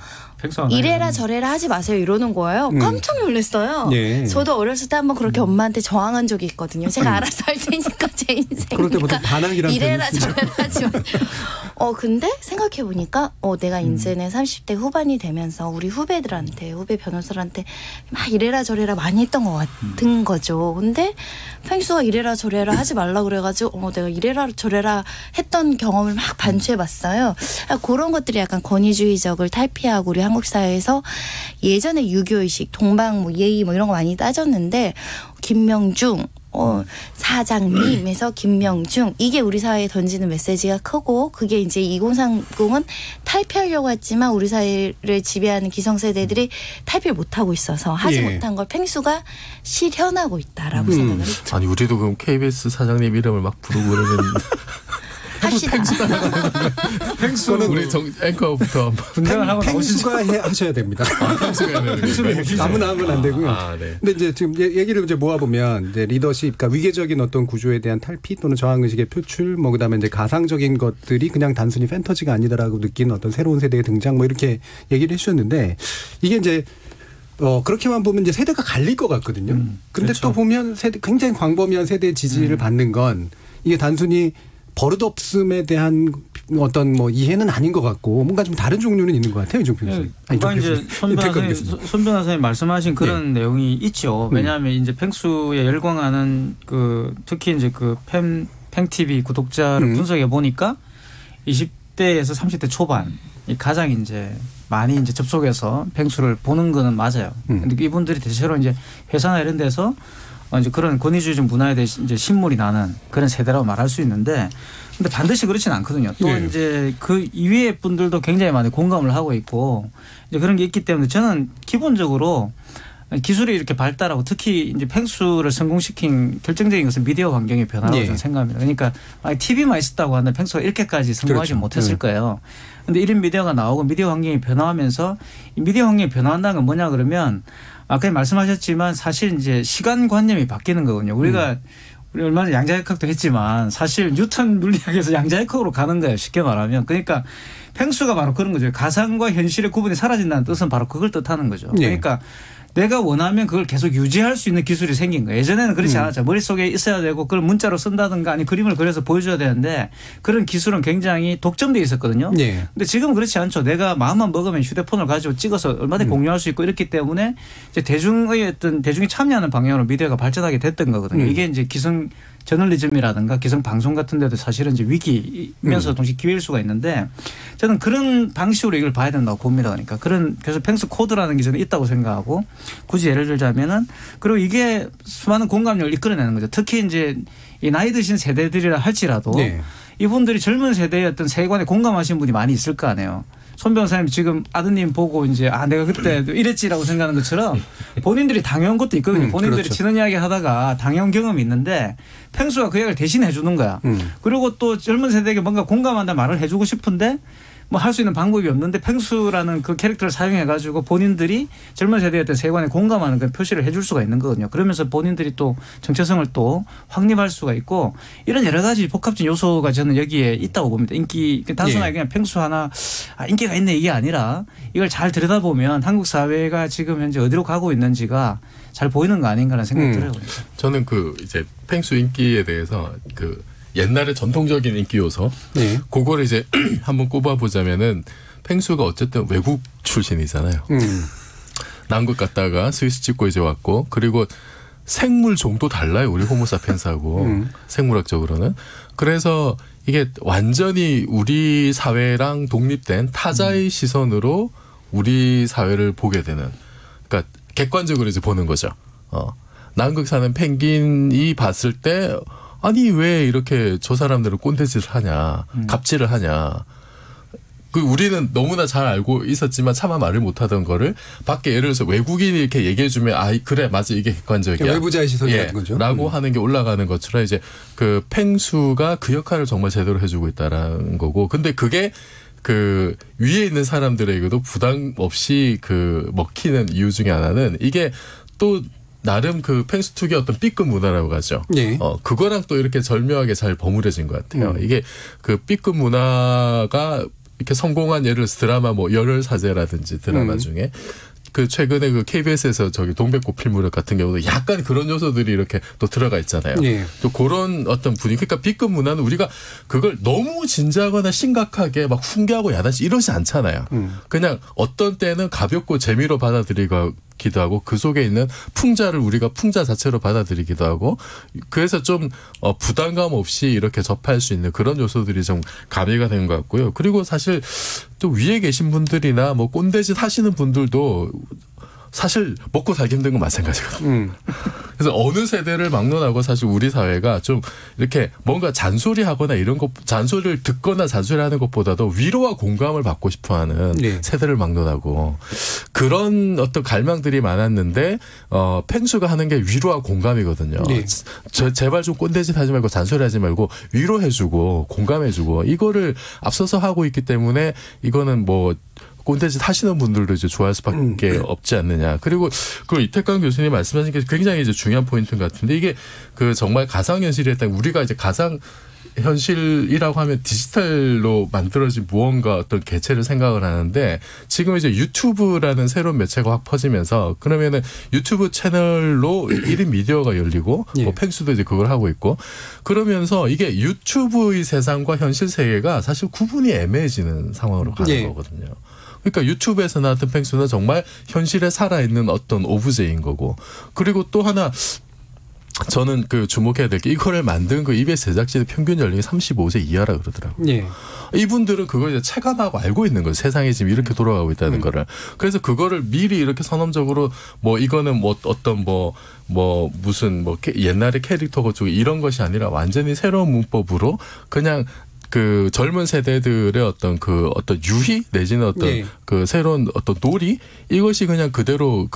이래라 저래라 하지 마세요 이러는 거예요. 깜짝 놀랐어요. 저도 어렸을 때 한번 그렇게 엄마한테 저항한 적이 있거든요. 제가 알아서 할 테니까 제 인생이니까 그럴 때 보통 반항이라는 이래라 저래라 하지 마세요. 근데 생각해보니까 내가 이제는 30대 후반이 되면서 우리 후배들한테 후배 변호사들한테 막 이래라 저래라 많이 했던 것 같은 거죠. 근데 펭수가 이래라 저래라 하지 말라 그래가지고 내가 이래라 저래라 했던 경험을 막 반추해봤어요. 그런 것들이 약간 권위주의적을 탈피하고 우리 한국 사회에서 예전에 유교의식, 동방 뭐 예의 뭐 이런 거 많이 따졌는데 김명중 사장님에서 김명중 이게 우리 사회에 던지는 메시지가 크고 그게 이제 2030은 탈피하려고 했지만 우리 사회를 지배하는 기성세대들이 탈피를 못하고 있어서 하지 못한 걸 펭수가 실현하고 있다라고 생각을 했죠. 아니 우리도 그럼 KBS 사장님 이름을 막 부르고 그러면 펭수 따라가는 펭수는 우리 앵커부터 분장을 하고 펭수가 하셔야 됩니다. 펭수는 아무나 하면 안 되고요. 네. 근데 이제 지금 얘기를 이제 모아보면 이제 리더십, 그러니까 위계적인 어떤 구조에 대한 탈피 또는 저항 의식의 표출, 뭐 그다음에 이제 가상적인 것들이 그냥 단순히 판타지가 아니다라고 느끼는 어떤 새로운 세대의 등장, 뭐 이렇게 얘기를 해주셨는데 이게 이제 그렇게만 보면 이제 세대가 갈릴 것 같거든요. 근데 그렇죠. 또 보면 굉장히 광범위한 세대의 지지를 받는 건 이게 단순히 버릇없음에 대한 어떤 뭐 이해는 아닌 것 같고 뭔가 좀 다른 종류는 있는 것 같아요. 이종필 교수님. 그러니까 이제 손 변호사님 말씀하신 그런 내용이 있죠. 왜냐하면 이제 펭수에 열광하는 특히 이제 팽TV 구독자를 분석해 보니까 20대에서 30대 초반 가장 이제 많이 이제 접속해서 펭수를 보는 거는 맞아요. 근데 이분들이 대체로 이제 회사나 이런 데서 이제 그런 권위주의적 문화에 대해서 이제 신물이 나는 그런 세대라고 말할 수 있는데, 근데 반드시 그렇지는 않거든요. 또 이제 그 이외의 분들도 굉장히 많이 공감을 하고 있고 이제 그런 게 있기 때문에 저는 기본적으로 기술이 이렇게 발달하고 특히 이제 펭수를 성공시킨 결정적인 것은 미디어 환경의 변화라고 저는 생각합니다. 그러니까 TV만 있었다고 한다면 펭수가 이렇게까지 성공하지 못했을 거예요. 그런데 이런 미디어가 나오고 미디어 환경이 변화하면서 이 미디어 환경이 변화한다는 건 뭐냐 그러면 아까 말씀하셨지만 사실 이제 시간관념이 바뀌는 거거든요. 우리가 우리 얼마 전에 양자역학도 했지만 사실 뉴턴 물리학에서 양자역학으로 가는 거예요. 쉽게 말하면. 그러니까 펭수가 바로 그런 거죠. 가상과 현실의 구분이 사라진다는 뜻은 바로 그걸 뜻하는 거죠. 그러니까 내가 원하면 그걸 계속 유지할 수 있는 기술이 생긴 거예요. 예전에는 그렇지 않았죠. 머릿속에 있어야 되고 그걸 문자로 쓴다든가 아니 그림을 그려서 보여줘야 되는데 그런 기술은 굉장히 독점되어 있었거든요. 근데 지금은 그렇지 않죠. 내가 마음만 먹으면 휴대폰을 가지고 찍어서 얼마든지 공유할 수 있고 이렇기 때문에 이제 대중이 참여하는 방향으로 미디어가 발전하게 됐던 거거든요. 이게 이제 기성 저널리즘이라든가 기성 방송 같은 데도 사실은 이제 위기면서 동시에 기회일 수가 있는데 저는 그런 방식으로 이걸 봐야 된다고 봅니다. 그러니까 그래서 펭수 코드라는 게 저는 있다고 생각하고 굳이 예를 들자면은 그리고 이게 수많은 공감력을 이끌어내는 거죠. 특히 이제 이 나이 드신 세대들이라 할지라도 이분들이 젊은 세대의 어떤 세계관에 공감하시는 분이 많이 있을 거 아니에요. 손 변호사님 지금 아드님 보고 이제 내가 그때 이랬지라고 생각하는 것처럼 본인들이 당해온 것도 있거든요. 본인들이 지난 이야기 하다가 당해온 경험이 있는데 펭수가 그 이야기를 대신 해주는 거야. 그리고 또 젊은 세대에게 뭔가 공감한다 말을 해주고 싶은데 뭐 할 수 있는 방법이 없는데 펭수라는 그 캐릭터를 사용해 가지고 본인들이 젊은 세대의 어떤 세계관에 공감하는 그런 표시를 해줄 수가 있는 거거든요. 그러면서 본인들이 또 정체성을 또 확립할 수가 있고 이런 여러 가지 복합적인 요소가 저는 여기에 있다고 봅니다. 인기 단순하게 그냥 펭수 하나 인기가 있네 이게 아니라 이걸 잘 들여다보면 한국 사회가 지금 현재 어디로 가고 있는지가 잘 보이는 거 아닌가라는 생각이 들어요. 저는 이제 펭수 인기에 대해서 옛날의 전통적인 인기 요소 그거를 이제 한번 꼽아보자면은 펭수가 어쨌든 외국 출신이잖아요. 남극 갔다가 스위스 찍고 이제 왔고 그리고 생물 종도 달라요. 우리 호모사피엔스하고 생물학적으로는. 그래서 이게 완전히 우리 사회랑 독립된 타자의 시선으로 우리 사회를 보게 되는, 그러니까 객관적으로 이제 보는 거죠. 남극 사는 펭귄이 봤을 때 아니 왜 이렇게 저 사람들은 꼰대짓을 하냐, 갑질을 하냐. 우리는 너무나 잘 알고 있었지만 차마 말을 못하던 거를 밖에 예를 들어서 외국인이 이렇게 얘기해주면 그래 맞아 이게 객관적이야. 외부자의 시선이 같은 거죠. 라고 하는 게 올라가는 것처럼 이제 펭수가 그 역할을 정말 제대로 해주고 있다라는 거고, 근데 그게 위에 있는 사람들에게도 부담 없이 먹히는 이유 중에 하나는 이게 또 나름 펭수 특유의 어떤 B급 문화라고 하죠. 그거랑 또 이렇게 절묘하게 잘 버무려진 것 같아요. 이게 B급 문화가 이렇게 성공한 예를 들어서 드라마 열혈사제라든지 드라마 중에 최근에 KBS에서 동백꽃 필무렵 같은 경우도 약간 그런 요소들이 이렇게 또 들어가 있잖아요. 또 그런 어떤 분위기. 그러니까 B급 문화는 우리가 그걸 너무 진지하거나 심각하게 막 훈계하고 야단치 이러지 않잖아요. 그냥 어떤 때는 가볍고 재미로 받아들이기도 하고 그 속에 있는 풍자를 우리가 풍자 자체로 받아들이기도 하고, 그래서 좀 부담감 없이 이렇게 접할 수 있는 그런 요소들이 좀 가미가 된 것 같고요. 그리고 사실 또 위에 계신 분들이나 꼰대짓 하시는 분들도 사실 먹고 살기 힘든 건 마찬가지거든요. 그래서 어느 세대를 막론하고 사실 우리 사회가 좀 이렇게 뭔가 잔소리하거나 이런 것, 잔소리를 듣거나 잔소리하는 것보다도 위로와 공감을 받고 싶어하는 네. 세대를 막론하고 그런 어떤 갈망들이 많았는데 펭수가 하는 게 위로와 공감이거든요. 네. 제발 좀 꼰대짓 하지 말고 잔소리하지 말고 위로해주고 공감해주고 이거를 앞서서 하고 있기 때문에 이거는 뭐 꼰대짓 하시는 분들도 이제 좋아할 수밖에 없지 않느냐. 그리고 그 이태강 교수님 말씀하신 게 굉장히 이제 중요한 포인트 같은데 이게 그 정말 가상현실에 따른 우리가 이제 가상 현실이라고 하면 디지털로 만들어진 무언가 어떤 개체를 생각을 하는데 지금 이제 유튜브라는 새로운 매체가 확 퍼지면서 그러면은 유튜브 채널로 1인 미디어가 열리고 예. 뭐 펭수도 이제 그걸 하고 있고 그러면서 이게 유튜브의 세상과 현실 세계가 사실 구분이 애매해지는 상황으로 가는 예. 거거든요. 그러니까 유튜브에서 나왔던 펭수는 정말 현실에 살아있는 어떤 오브제인 거고 그리고 또 하나 저는 그 주목해야 될 게 이거를 만든 그 EBS 제작진의 평균 연령이 35세 이하라 그러더라고요. 예. 이분들은 그걸 이제 체감하고 알고 있는 거예요. 세상이 지금 이렇게 돌아가고 있다는 거를. 그래서 그거를 미리 이렇게 선언적으로 뭐 이거는 뭐 어떤 뭐 무슨 뭐 옛날의 캐릭터 거쪽 이런 것이 아니라 완전히 새로운 문법으로 그냥 그 젊은 세대들의 어떤 유희 내지는 어떤 네. 그 새로운 어떤 놀이 이것이 그냥 그대로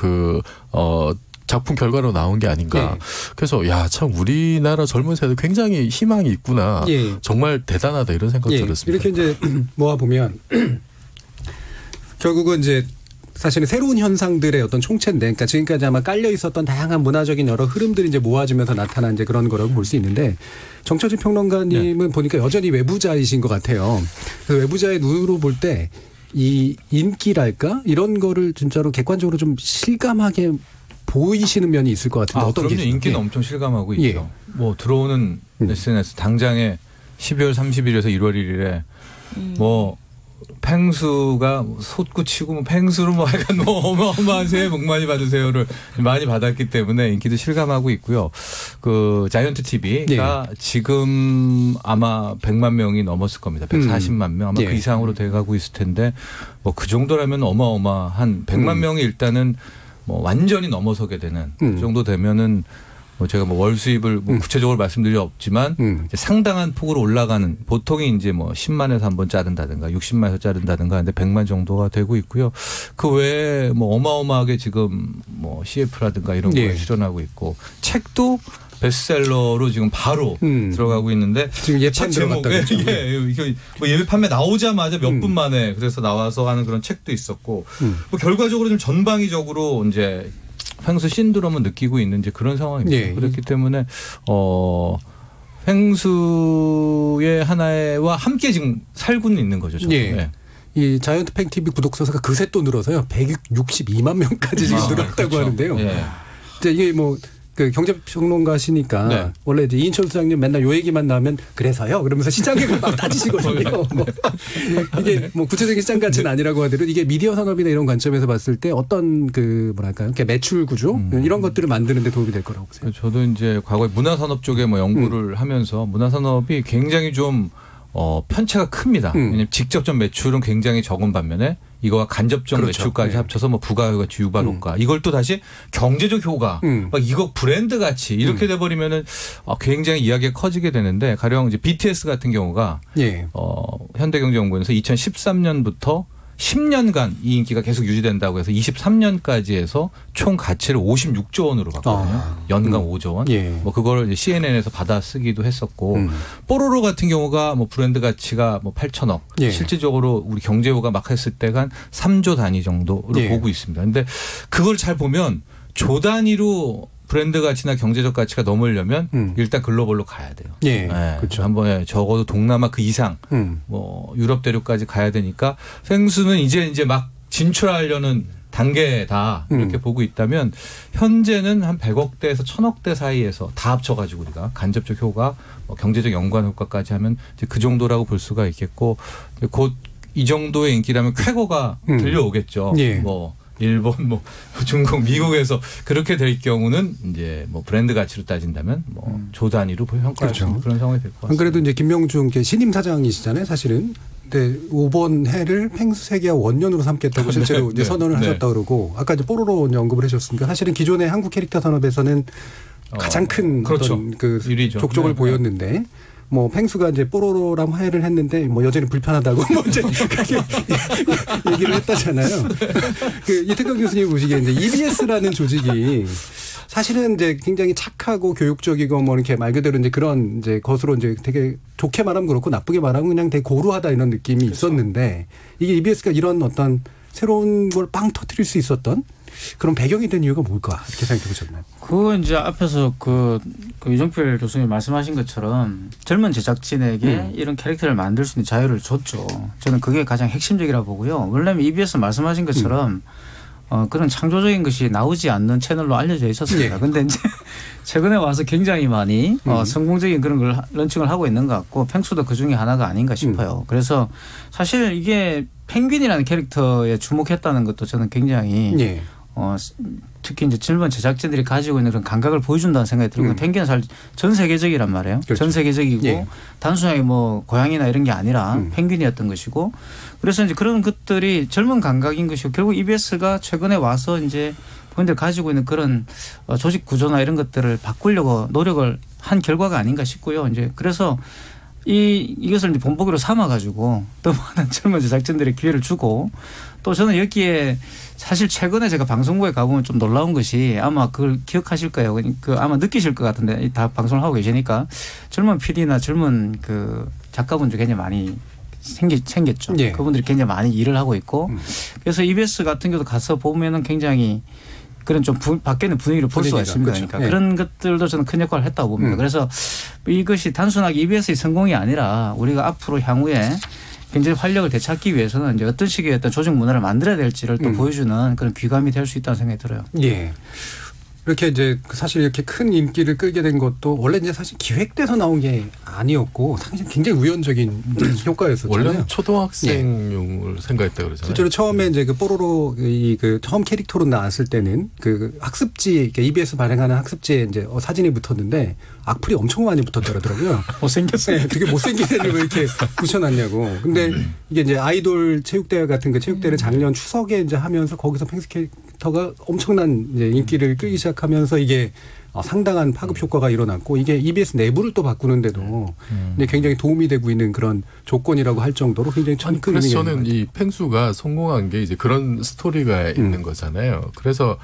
작품 결과로 나온 게 아닌가. 네. 그래서 야, 참 우리나라 젊은 세대 굉장히 희망이 있구나. 예. 정말 대단하다 이런 생각이 들었습니다. 이렇게 이제 모아 보면 결국은 이제 사실은 새로운 현상들의 어떤 총체인데, 그러니까 지금까지 아마 깔려 있었던 다양한 문화적인 여러 흐름들이 이제 모아지면서 나타난 이제 그런 거라고 볼 수 있는데, 정철진 평론가님은 네. 보니까 여전히 외부자이신 것 같아요. 그 외부자의 눈으로 볼 때 이 인기랄까 이런 거를 진짜로 객관적으로 좀 실감하게 보이시는 면이 있을 것 같은데 어떤 게? 그럼요. 인기는 인기는 엄청 실감하고 있죠. 예. 뭐 들어오는 SNS 당장에 12월 30일에서 1월 1일에 뭐 펭수가 솟구치고 뭐 펭수로 뭐 약간 뭐 어마어마한 새해 복 많이 받으세요를 많이 받았기 때문에 인기도 실감하고 있고요. 그 자이언트 TV가 네. 지금 아마 100만 명이 넘었을 겁니다. 140만 명 아마 네. 그 이상으로 돼가고 있을 텐데 뭐 그 정도라면 어마어마한 100만 명이 일단은 뭐 완전히 넘어서게 되는 그 정도 되면은 뭐 제가 뭐 월 수입을 뭐 구체적으로 말씀드릴 수 없지만 이제 상당한 폭으로 올라가는 보통이 이제 뭐 10만에서 한번 자른다든가 60만에서 자른다든가 하는데 100만 정도가 되고 있고요. 그 외에 뭐 어마어마하게 지금 뭐 CF라든가 이런 걸 실현하고 있고 책도 베스트셀러로 지금 바로 들어가고 있는데 지금 예판 들어갔다 그랬죠. 이게 뭐 예비 판매 나오자마자 몇 분 만에 그래서 나와서 하는 그런 책도 있었고 뭐 결과적으로 좀 전방위적으로 이제 펭수 신드롬을 느끼고 있는 이제 그런 상황입니다. 네. 그렇기 때문에 펭수의 하나와 함께 지금 살고는 있는 거죠. 네. 네. 이 자이언트 팽 TV 구독자수가 그새 또 늘어서요. 162만 명까지 지금 늘었다고 그렇죠. 하는데요. 네. 이제 이게 뭐 그 경제평론가시니까 네. 원래 이제 이인철 소장님 맨날 요 얘기만 나오면 그래서요 그러면서 시장 계획을 막 따지시거든요. 이게 뭐 구체적인 시장 가치는 아니라고 하더라도 이게 미디어 산업이나 이런 관점에서 봤을 때 어떤 그 뭐랄까요, 이렇게 매출 구조 이런 것들을 만드는 데 도움이 될 거라고 보세요. 저도 이제 과거에 문화산업 쪽에 뭐 연구를 하면서 문화산업이 굉장히 좀 편차가 큽니다. 왜냐하면 직접적 매출은 굉장히 적은 반면에 이거와 간접적 그렇죠. 매출까지 네. 합쳐서 뭐 부가효과, 유발 효과 이걸 또 다시 경제적 효과, 막 이거 브랜드 가치 이렇게 돼버리면은 굉장히 이야기가 커지게 되는데 가령 이제 BTS 같은 경우가 예. 현대경제연구원에서 2013년부터 10년간 이 인기가 계속 유지된다고 해서 23년까지 해서 총 가치를 56조 원으로 봤거든요. 연간 5조 원. 예. 뭐 그걸 이제 CNN에서 받아 쓰기도 했었고 뽀로로 같은 경우가 뭐 브랜드 가치가 뭐 8천억. 예. 실질적으로 우리 경제호가 막 했을 때가 한 3조 단위 정도로 예. 보고 있습니다. 그런데 그걸 잘 보면 조 단위로 브랜드 가치나 경제적 가치가 넘으려면 일단 글로벌로 가야 돼요. 예, 네. 그렇죠. 한번 적어도 동남아 그 이상, 뭐 유럽 대륙까지 가야 되니까 펭수는 이제 막 진출하려는 단계다 이렇게 보고 있다면 현재는 한 100억대에서 1000억대 사이에서 다 합쳐가지고 우리가 간접적 효과, 뭐 경제적 연관 효과까지 하면 이제 그 정도라고 볼 수가 있겠고 곧 이 정도의 인기라면 쾌거가 들려오겠죠. 예. 뭐. 일본, 뭐 중국, 미국에서 그렇게 될 경우는 이제 뭐 브랜드 가치로 따진다면 뭐 조 단위로 평가할 수 있는 그런 상황이 될 것 같습니다. 안 그래도 이제 김명중 신임 사장이시잖아요, 사실은. 네, 이번 해를 팽수 세계화 원년으로 삼겠다고 실제로 네, 이제 선언을 네. 하셨다 그러고 아까 이제 뽀로로 언급을 해주셨습니다. 사실은 기존의 한국 캐릭터 산업에서는 가장 큰 그렇죠. 어떤 그 유리죠. 족적을 네. 보였는데 뭐 팽수가 이제 뽀로로랑 화해를 했는데 뭐 여전히 불편하다고 뭐 이제 그렇게 얘기를 했다잖아요. 그 이태강 교수님 보시기에 이제 EBS라는 조직이 사실은 이제 굉장히 착하고 교육적이고 뭐 이렇게 말 그대로 이제 그런 이제 것으로 이제 되게 좋게 말하면 그렇고 나쁘게 말하면 그냥 되게 고루하다 이런 느낌이 있었는데 이게 EBS가 이런 어떤 새로운 걸 빵 터뜨릴 수 있었던 그런 배경이 된 이유가 뭘까 이렇게 생각해 보셨나요? 그거 이제 앞에서 그 유정필 교수님 말씀하신 것처럼 젊은 제작진에게 이런 캐릭터를 만들 수 있는 자유를 줬죠. 저는 그게 가장 핵심적이라 보고요. 원래는 EBS 말씀하신 것처럼 그런 창조적인 것이 나오지 않는 채널로 알려져 있었습니다. 그런데 이제 최근에 와서 굉장히 많이 성공적인 그런 걸 런칭을 하고 있는 것 같고 팽수도 그 중에 하나가 아닌가 싶어요. 그래서 사실 이게 펭귄이라는 캐릭터에 주목했다는 것도 저는 굉장히 특히 이제 젊은 제작진들이 가지고 있는 그런 감각을 보여준다는 생각이 들고 펭귄은 사실 전 세계적이란 말이에요. 그렇죠. 전 세계적이고 단순하게 뭐 고양이나 이런 게 아니라 펭귄이었던 것이고 그래서 이제 그런 것들이 젊은 감각인 것이고 결국 EBS가 최근에 와서 이제 본인들 가지고 있는 그런 조직 구조나 이런 것들을 바꾸려고 노력을 한 결과가 아닌가 싶고요. 이제 그래서 이것을 이제 본보기로 삼아가지고 더 많은 젊은 제작진들의 기회를 주고 또 저는 여기에 사실 최근에 제가 방송국에 가보면 좀 놀라운 것이 아마 그걸 기억하실 거예요. 그 아마 느끼실 것 같은데 다 방송을 하고 계시니까 젊은 PD나 젊은 그 작가분들 굉장히 많이 생겼죠. 그분들이 굉장히 많이 일을 하고 있고 그래서 EBS 같은 경우도 가서 보면은 굉장히 그런 좀 바뀌는 분위기를 볼 수가 있습니다. 그렇죠. 그러니까 그런 것들도 저는 큰 역할을 했다고 봅니다. 그래서 이것이 단순하게 EBS의 성공이 아니라 우리가 앞으로 향후에 굉장히 활력을 되찾기 위해서는 이제 어떤 식의 어떤 조직 문화를 만들어야 될지를 또 보여주는 그런 귀감이 될 수 있다는 생각이 들어요. 예. 이렇게 이제 사실 이렇게 큰 인기를 끌게 된 것도 원래 이제 사실 기획돼서 나온 게 아니었고 사실 굉장히 우연적인 효과였었잖아요. 원래는 초등학생용을 생각했다 그러잖아요. 실제로 처음에 이제 그 뽀로로 그 처음 캐릭터로 나왔을 때는 그 학습지 EBS 발행하는 학습지에 이제 사진이 붙었는데 악플이 엄청 많이 붙었더라고요. 못생겼어요. 네, 되게 못생긴 애를 왜 이렇게 붙여놨냐고. 근데 이게 이제 아이돌 체육대회 같은 그 체육대회를 작년 추석에 이제 하면서 거기서 펭수 캐릭터가 엄청난 이제 인기를 끌기 시작하면서 이게 상당한 파급 효과가 일어났고 이게 EBS 내부를 또 바꾸는데도 굉장히 도움이 되고 있는 그런 조건이라고 할 정도로 굉장히 큰 그래서 의미가 저는 이 펭수가 성공한 게 이제 그런 스토리가 있는 거잖아요. 그래서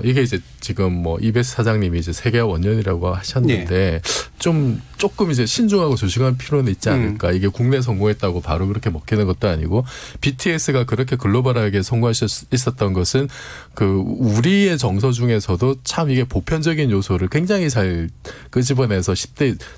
이게 이제 지금 뭐 EBS 사장님이 이제 세계화 원년이라고 하셨는데 조금 이제 신중하고 조심할 필요는 있지 않을까. 이게 국내 성공했다고 바로 그렇게 먹히는 것도 아니고 BTS가 그렇게 글로벌하게 성공할 수 있었던 것은 그 우리의 정서 중에서도 참 이게 보편적인 요소를 굉장히 잘 끄집어내서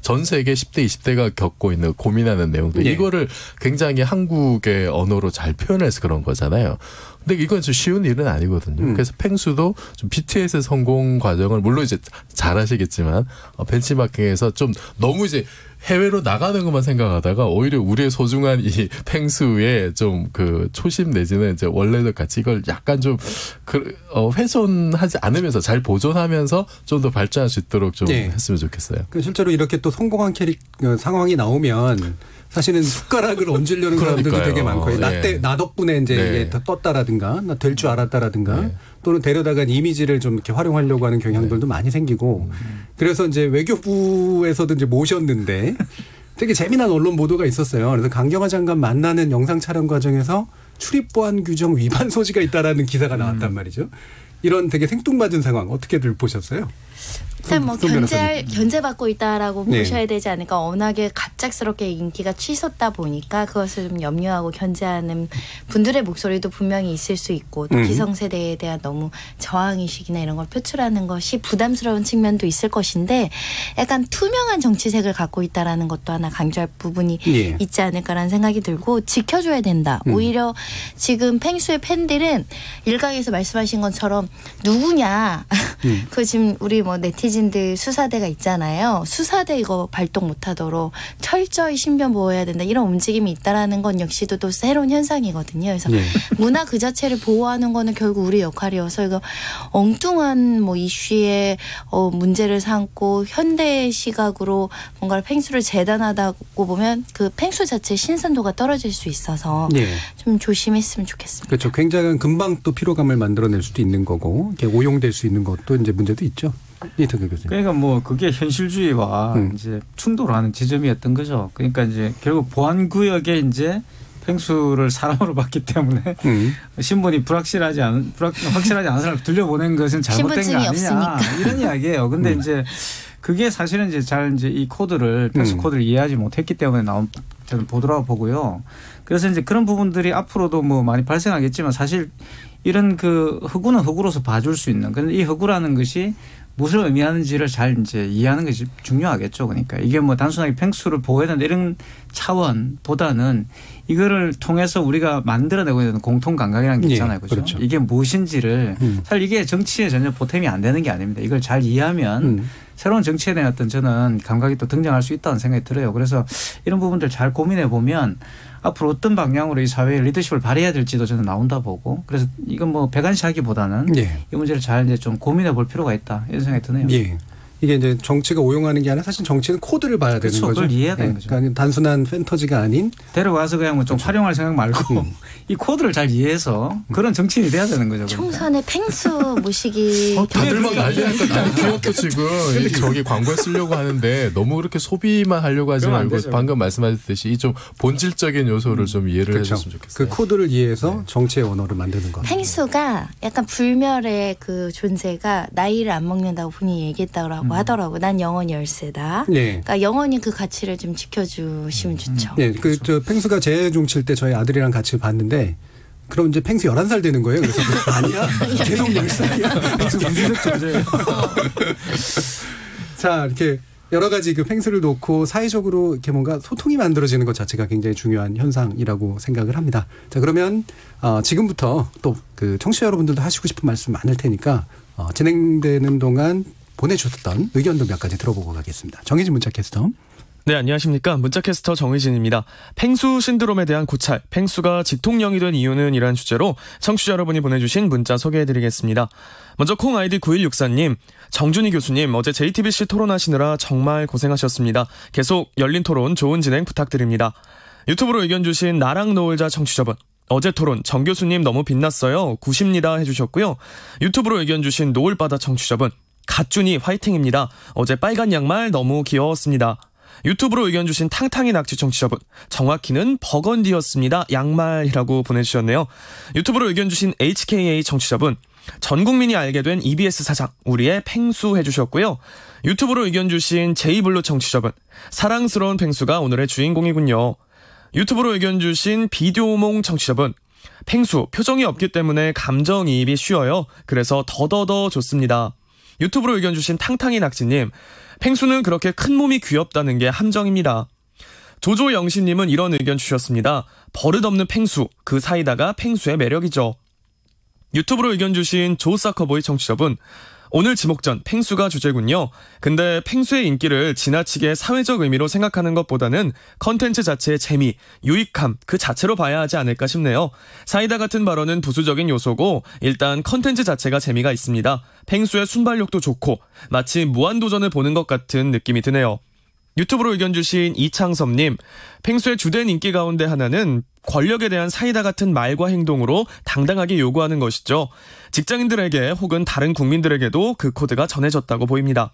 전 세계 10대, 20대가 겪고 있는 고민하는 내용들 이거를 굉장히 한국의 언어로 잘 표현해서 그런 거잖아요. 근데 이건 좀 쉬운 일은 아니거든요. 그래서 펭수도 좀 BTS의 성공 과정을 물론 이제 잘 하시겠지만 벤치마킹에서 좀 너무 이제 해외로 나가는 것만 생각하다가 오히려 우리의 소중한 이 펭수의 좀 그 초심 내지는 이제 원래도 같이 이걸 약간 좀 훼손하지 않으면서 잘 보존하면서 좀 더 발전할 수 있도록 좀 했으면 좋겠어요. 실제로 이렇게 또 성공한 상황이 나오면 사실은 숟가락을 얹으려는 사람들도 되게 많고요. 나 덕분에 이제 이게 더 떴다라든가, 나 될 줄 알았다라든가, 또는 데려다간 이미지를 좀 이렇게 활용하려고 하는 경향들도 많이 생기고, 그래서 이제 외교부에서도 이제 모셨는데 되게 재미난 언론 보도가 있었어요. 그래서 강경화 장관 만나는 영상 촬영 과정에서 출입보안 규정 위반 소지가 있다라는 기사가 나왔단 말이죠. 이런 되게 생뚱맞은 상황 어떻게들 보셨어요? 일단 뭐 견제받고 있다라고 보셔야 되지 않을까. 워낙에 갑작스럽게 인기가 치솟다 보니까 그것을 좀 염려하고 견제하는 분들의 목소리도 분명히 있을 수 있고 또 기성세대에 대한 너무 저항의식이나 이런 걸 표출하는 것이 부담스러운 측면도 있을 것인데 약간 투명한 정치색을 갖고 있다라는 것도 하나 강조할 부분이 있지 않을까라는 생각이 들고 지켜줘야 된다. 오히려 지금 펭수의 팬들은 일각에서 말씀하신 것처럼 누구냐. 그 지금 우리 뭐 네티즌 정해진들 수사대가 있잖아요. 수사대 이거 발동 못하도록 철저히 신변 보호해야 된다. 이런 움직임이 있다라는 건 역시도 또 새로운 현상이거든요. 그래서 문화 그 자체를 보호하는 거는 결국 우리 역할이어서 이거 엉뚱한 뭐 이슈에 문제를 삼고 현대 시각으로 뭔가 팽수를 재단하다고 보면 그 팽수 자체의 신선도가 떨어질 수 있어서 좀 조심했으면 좋겠습니다. 그렇죠. 굉장한 금방 또 피로감을 만들어낼 수도 있는 거고 이렇게 오용될 수 있는 것도 이제 문제도 있죠. 이태규 교수님. 그러니까 뭐 그게 현실주의와 이제 충돌하는 지점이었던 거죠. 그러니까 이제 결국 보안구역에 이제 팽수를 사람으로 봤기 때문에 신분이 확실하지 않은 사람을 들려보낸 것은 잘못된 거 아니냐 없으니까. 이런 이야기예요. 근데 이제 그게 사실은 이제 잘 이제 이 코드를 팽수 코드를 이해하지 못했기 때문에 나온 저는 보도라고 보고요. 그래서 이제 그런 부분들이 앞으로도 뭐 많이 발생하겠지만 사실 이런 그 흑우는 흑우로서 봐줄 수 있는. 그런데 이 흑우라는 것이 무엇을 의미하는지를 잘 이제 이해하는 것이 중요하겠죠. 그러니까 이게 뭐 단순하게 팽수를 보호해야 된다 이런 차원보다는 이거를 통해서 우리가 만들어내고 있는 공통 감각이라는 게 있잖아요. 그렇죠? 이게 무엇인지를 사실 이게 정치에 전혀 보탬이 안 되는 게 아닙니다. 이걸 잘 이해하면 새로운 정치에 대한 어떤 저는 감각이 또 등장할 수 있다는 생각이 들어요. 그래서 이런 부분들 잘 고민해 보면 앞으로 어떤 방향으로 이 사회의 리더십을 발휘해야 될지도 저는 나온다 보고 그래서 이건 뭐 배관시하기보다는 이 문제를 잘 이제 좀 고민해 볼 필요가 있다 이런 생각이 드네요. 이게 이제 정치가 오용하는 게 아니라 사실 정치는 코드를 봐야 되는 거죠. 그걸 이해해야 되는 거죠. 그러니까 단순한 판타지가 아닌 데려가서 그냥 뭐 좀 활용할 생각 말고 이 코드를 잘 이해해서 그런 정치인이 돼야 되는 거죠. 총선에 팽수 모시기 다들 막 난리니까 나는 기업도 지금 저기 광고에 쓰려고 하는데 너무 그렇게 소비만 하려고 하지 말고 방금 말씀하셨듯이 이 좀 본질적인 요소를 좀 이해를 해줬으면 좋겠어요. 그 코드를 이해해서 정치의 언어를 만드는 거. 팽수가 약간 불멸의 그 존재가 나이를 안 먹는다고 본인이 얘기했다고 하더라고. 난 영원히 열세다. 그러니까 영원히 그 가치를 좀 지켜주시면 좋죠. 그 저 팽수가 재종칠 때 저희 아들이랑 같이 봤는데 그럼 이제 팽수 11살 되는 거예요. 그래서 아니야. 계속 10살이야. 팽수 우주적 존재예요. 자, 이렇게 여러 가지 그 팽수를 놓고 사회적으로 이렇게 뭔가 소통이 만들어지는 것 자체가 굉장히 중요한 현상이라고 생각을 합니다. 자, 그러면 지금부터 또 그 청취자 여러분들도 하시고 싶은 말씀 많을 테니까 진행되는 동안 보내주셨던 의견도 몇 가지 들어보고 가겠습니다. 정희진 문자캐스터. 네, 안녕하십니까. 문자캐스터 정의진입니다. 팽수 신드롬에 대한 고찰, 팽수가 직통령이 된 이유는 이란 주제로 청취자 여러분이 보내주신 문자 소개해드리겠습니다. 먼저 콩 아이디 9164님, 정준희 교수님 어제 JTBC 토론하시느라 정말 고생하셨습니다. 계속 열린 토론 좋은 진행 부탁드립니다. 유튜브로 의견 주신 나랑 노을자 청취자분, 어제 토론 정 교수님 너무 빛났어요. 90입니다 해주셨고요. 유튜브로 의견 주신 노을바다 청취자분, 갓준이 화이팅입니다. 어제 빨간 양말 너무 귀여웠습니다. 유튜브로 의견 주신 탕탕이 낙지 청취자분, 정확히는 버건디였습니다. 양말이라고 보내주셨네요. 유튜브로 의견 주신 HKA 청취자분, 전 국민이 알게 된 EBS 사장, 우리의 팽수 해주셨고요. 유튜브로 의견 주신 제이블루 청취자분, 사랑스러운 팽수가 오늘의 주인공이군요. 유튜브로 의견 주신 비디오몽 청취자분, 팽수, 표정이 없기 때문에 감정이입이 쉬워요. 그래서 더더더 좋습니다. 유튜브로 의견 주신 탕탕이 낙지님, 팽수는 그렇게 큰 몸이 귀엽다는 게 함정입니다. 조조영신님은 이런 의견 주셨습니다. 버릇없는 팽수, 그 사이다가 팽수의 매력이죠. 유튜브로 의견 주신 조사커보이 청취자분, 오늘 지목전 팽수가 주제군요. 근데 팽수의 인기를 지나치게 사회적 의미로 생각하는 것보다는 컨텐츠 자체의 재미, 유익함 그 자체로 봐야 하지 않을까 싶네요. 사이다 같은 발언은 부수적인 요소고 일단 컨텐츠 자체가 재미가 있습니다. 팽수의 순발력도 좋고 마치 무한도전을 보는 것 같은 느낌이 드네요. 유튜브로 의견 주신 이창섭님, 팽수의 주된 인기 가운데 하나는 권력에 대한 사이다 같은 말과 행동으로 당당하게 요구하는 것이죠. 직장인들에게 혹은 다른 국민들에게도 그 코드가 전해졌다고 보입니다.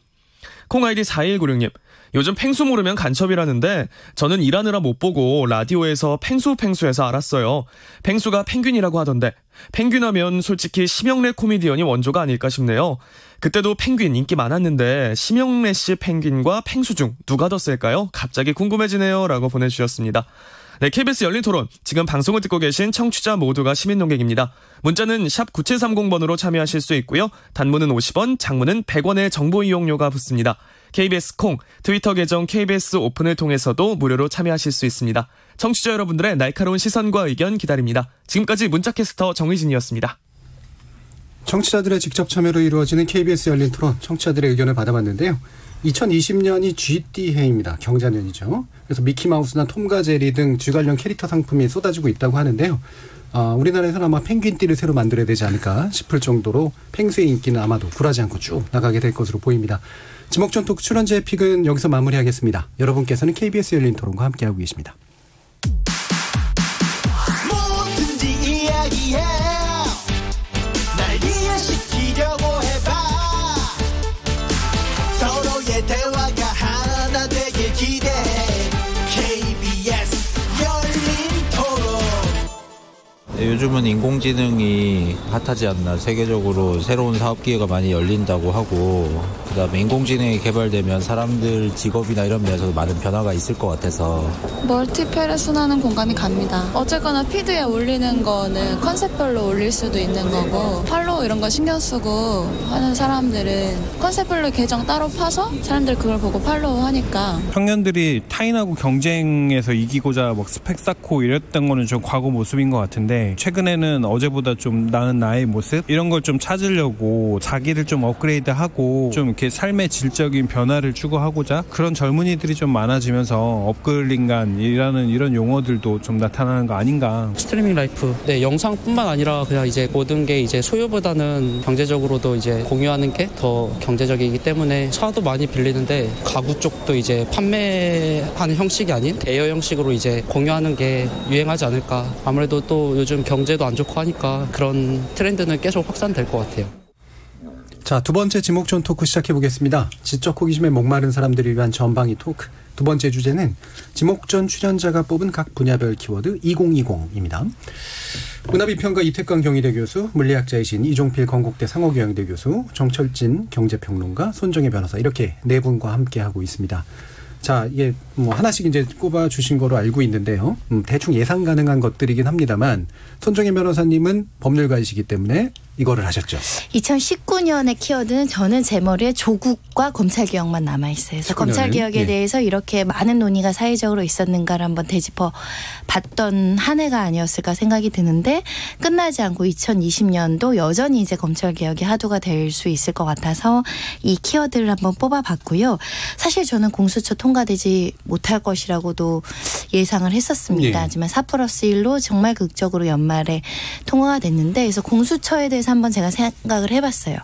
콩아이디 4196님, 요즘 팽수 모르면 간첩이라는데 저는 일하느라 못 보고 라디오에서 팽수해서 알았어요. 팽수가 펭귄이라고 하던데 펭귄하면 솔직히 심영래 코미디언이 원조가 아닐까 싶네요. 그때도 펭귄 인기 많았는데 심영래 씨 펭귄과 팽수 중 누가 더 셀까요? 갑자기 궁금해지네요 라고 보내주셨습니다. 네, KBS 열린 토론, 지금 방송을 듣고 계신 청취자 모두가 시민 농객입니다. 문자는 샵 9730번으로 참여하실 수 있고요. 단문은 50원, 장문은 100원의 정보 이용료가 붙습니다. KBS 콩, 트위터 계정 KBS 오픈을 통해서도 무료로 참여하실 수 있습니다. 청취자 여러분들의 날카로운 시선과 의견 기다립니다. 지금까지 문자캐스터 정의진이었습니다. 청취자들의 직접 참여로 이루어지는 KBS 열린 토론, 청취자들의 의견을 받아봤는데요. 2020년이 GD 해입니다. 경자년이죠. 그래서 미키마우스나 톰과 제리 등 쥐 관련 캐릭터 상품이 쏟아지고 있다고 하는데요. 우리나라에서는 아마 펭귄띠를 새로 만들어야 되지 않을까 싶을 정도로 펭수의 인기는 아마도 굴하지 않고 쭉 나가게 될 것으로 보입니다. 지목전 토크 출연자의 픽은 여기서 마무리하겠습니다. 여러분께서는 KBS 열린 토론과 함께하고 계십니다. 대화가 하나 되길 기대해. KBS 열린 토론. 요즘은 인공지능이 핫하지 않나. 세계적으로 새로운 사업 기회가 많이 열린다고 하고, 그다음에 인공지능이 개발되면 사람들 직업이나 이런 면에서도 많은 변화가 있을 것 같아서 멀티페르소나는 공감이 갑니다. 어쨌거나 피드에 올리는 거는 컨셉별로 올릴 수도 있는 거고, 팔로우 이런 거 신경 쓰고 하는 사람들은 컨셉별로 계정 따로 파서 사람들 그걸 보고 팔로우 하니까. 청년들이 타인하고 경쟁에서 이기고자 막 스펙 쌓고 이랬던 거는 좀 과거 모습인 것 같은데, 최근에는 어제보다 좀 나은 나의 모습 이런 걸 좀 찾으려고 자기를 좀 업그레이드하고 좀 이렇게 삶의 질적인 변화를 추구하고자 그런 젊은이들이 좀 많아지면서 업글링간이라는 이런 용어들도 좀 나타나는 거 아닌가. 스트리밍 라이프, 네, 영상뿐만 아니라 그냥 이제 모든 게 이제 소유보다는 경제적으로도 이제 공유하는 게 더 경제적이기 때문에 차도 많이 빌리는데 가구 쪽도 이제 판매하는 형식이 아닌 대여 형식으로 이제 공유하는 게 유행하지 않을까. 아무래도 또 요즘 경제도 안 좋고 하니까 그런 트렌드는 계속 확산될 것 같아요. 자, 두 번째 지목전 토크 시작해보겠습니다. 지적 호기심에 목마른 사람들을 위한 전방위 토크. 두 번째 주제는 지목전 출연자가 뽑은 각 분야별 키워드 2020입니다. 문화비평가 이태광 경희대 교수, 물리학자이신 이종필 건국대 상호경영대 교수, 정철진 경제평론가, 손정혜 변호사, 이렇게 네 분과 함께하고 있습니다. 자, 이게 뭐 하나씩 이제 꼽아주신 거로 알고 있는데요. 대충 예상 가능한 것들이긴 합니다만, 손정혜 변호사님은 법률가이시기 때문에 이거를 하셨죠. 2019년의 키워드는 저는 제 머리에 조국과 검찰개혁만 남아있어요. 그래서 검찰개혁에 대해서 이렇게 많은 논의가 사회적으로 있었는가를 한번 되짚어 봤던 한 해가 아니었을까 생각이 드는데, 끝나지 않고 2020년도 여전히 이제 검찰개혁이 하도가 될 수 있을 것 같아서 이 키워드를 한번 뽑아봤고요. 사실 저는 공수처 통과되지 못할 것이라고도 예상을 했었습니다. 하지만 4+1로 정말 극적으로 연말에 통과가 됐는데, 그래서 공수처에 대해서 한번 제가 생각을 해봤어요.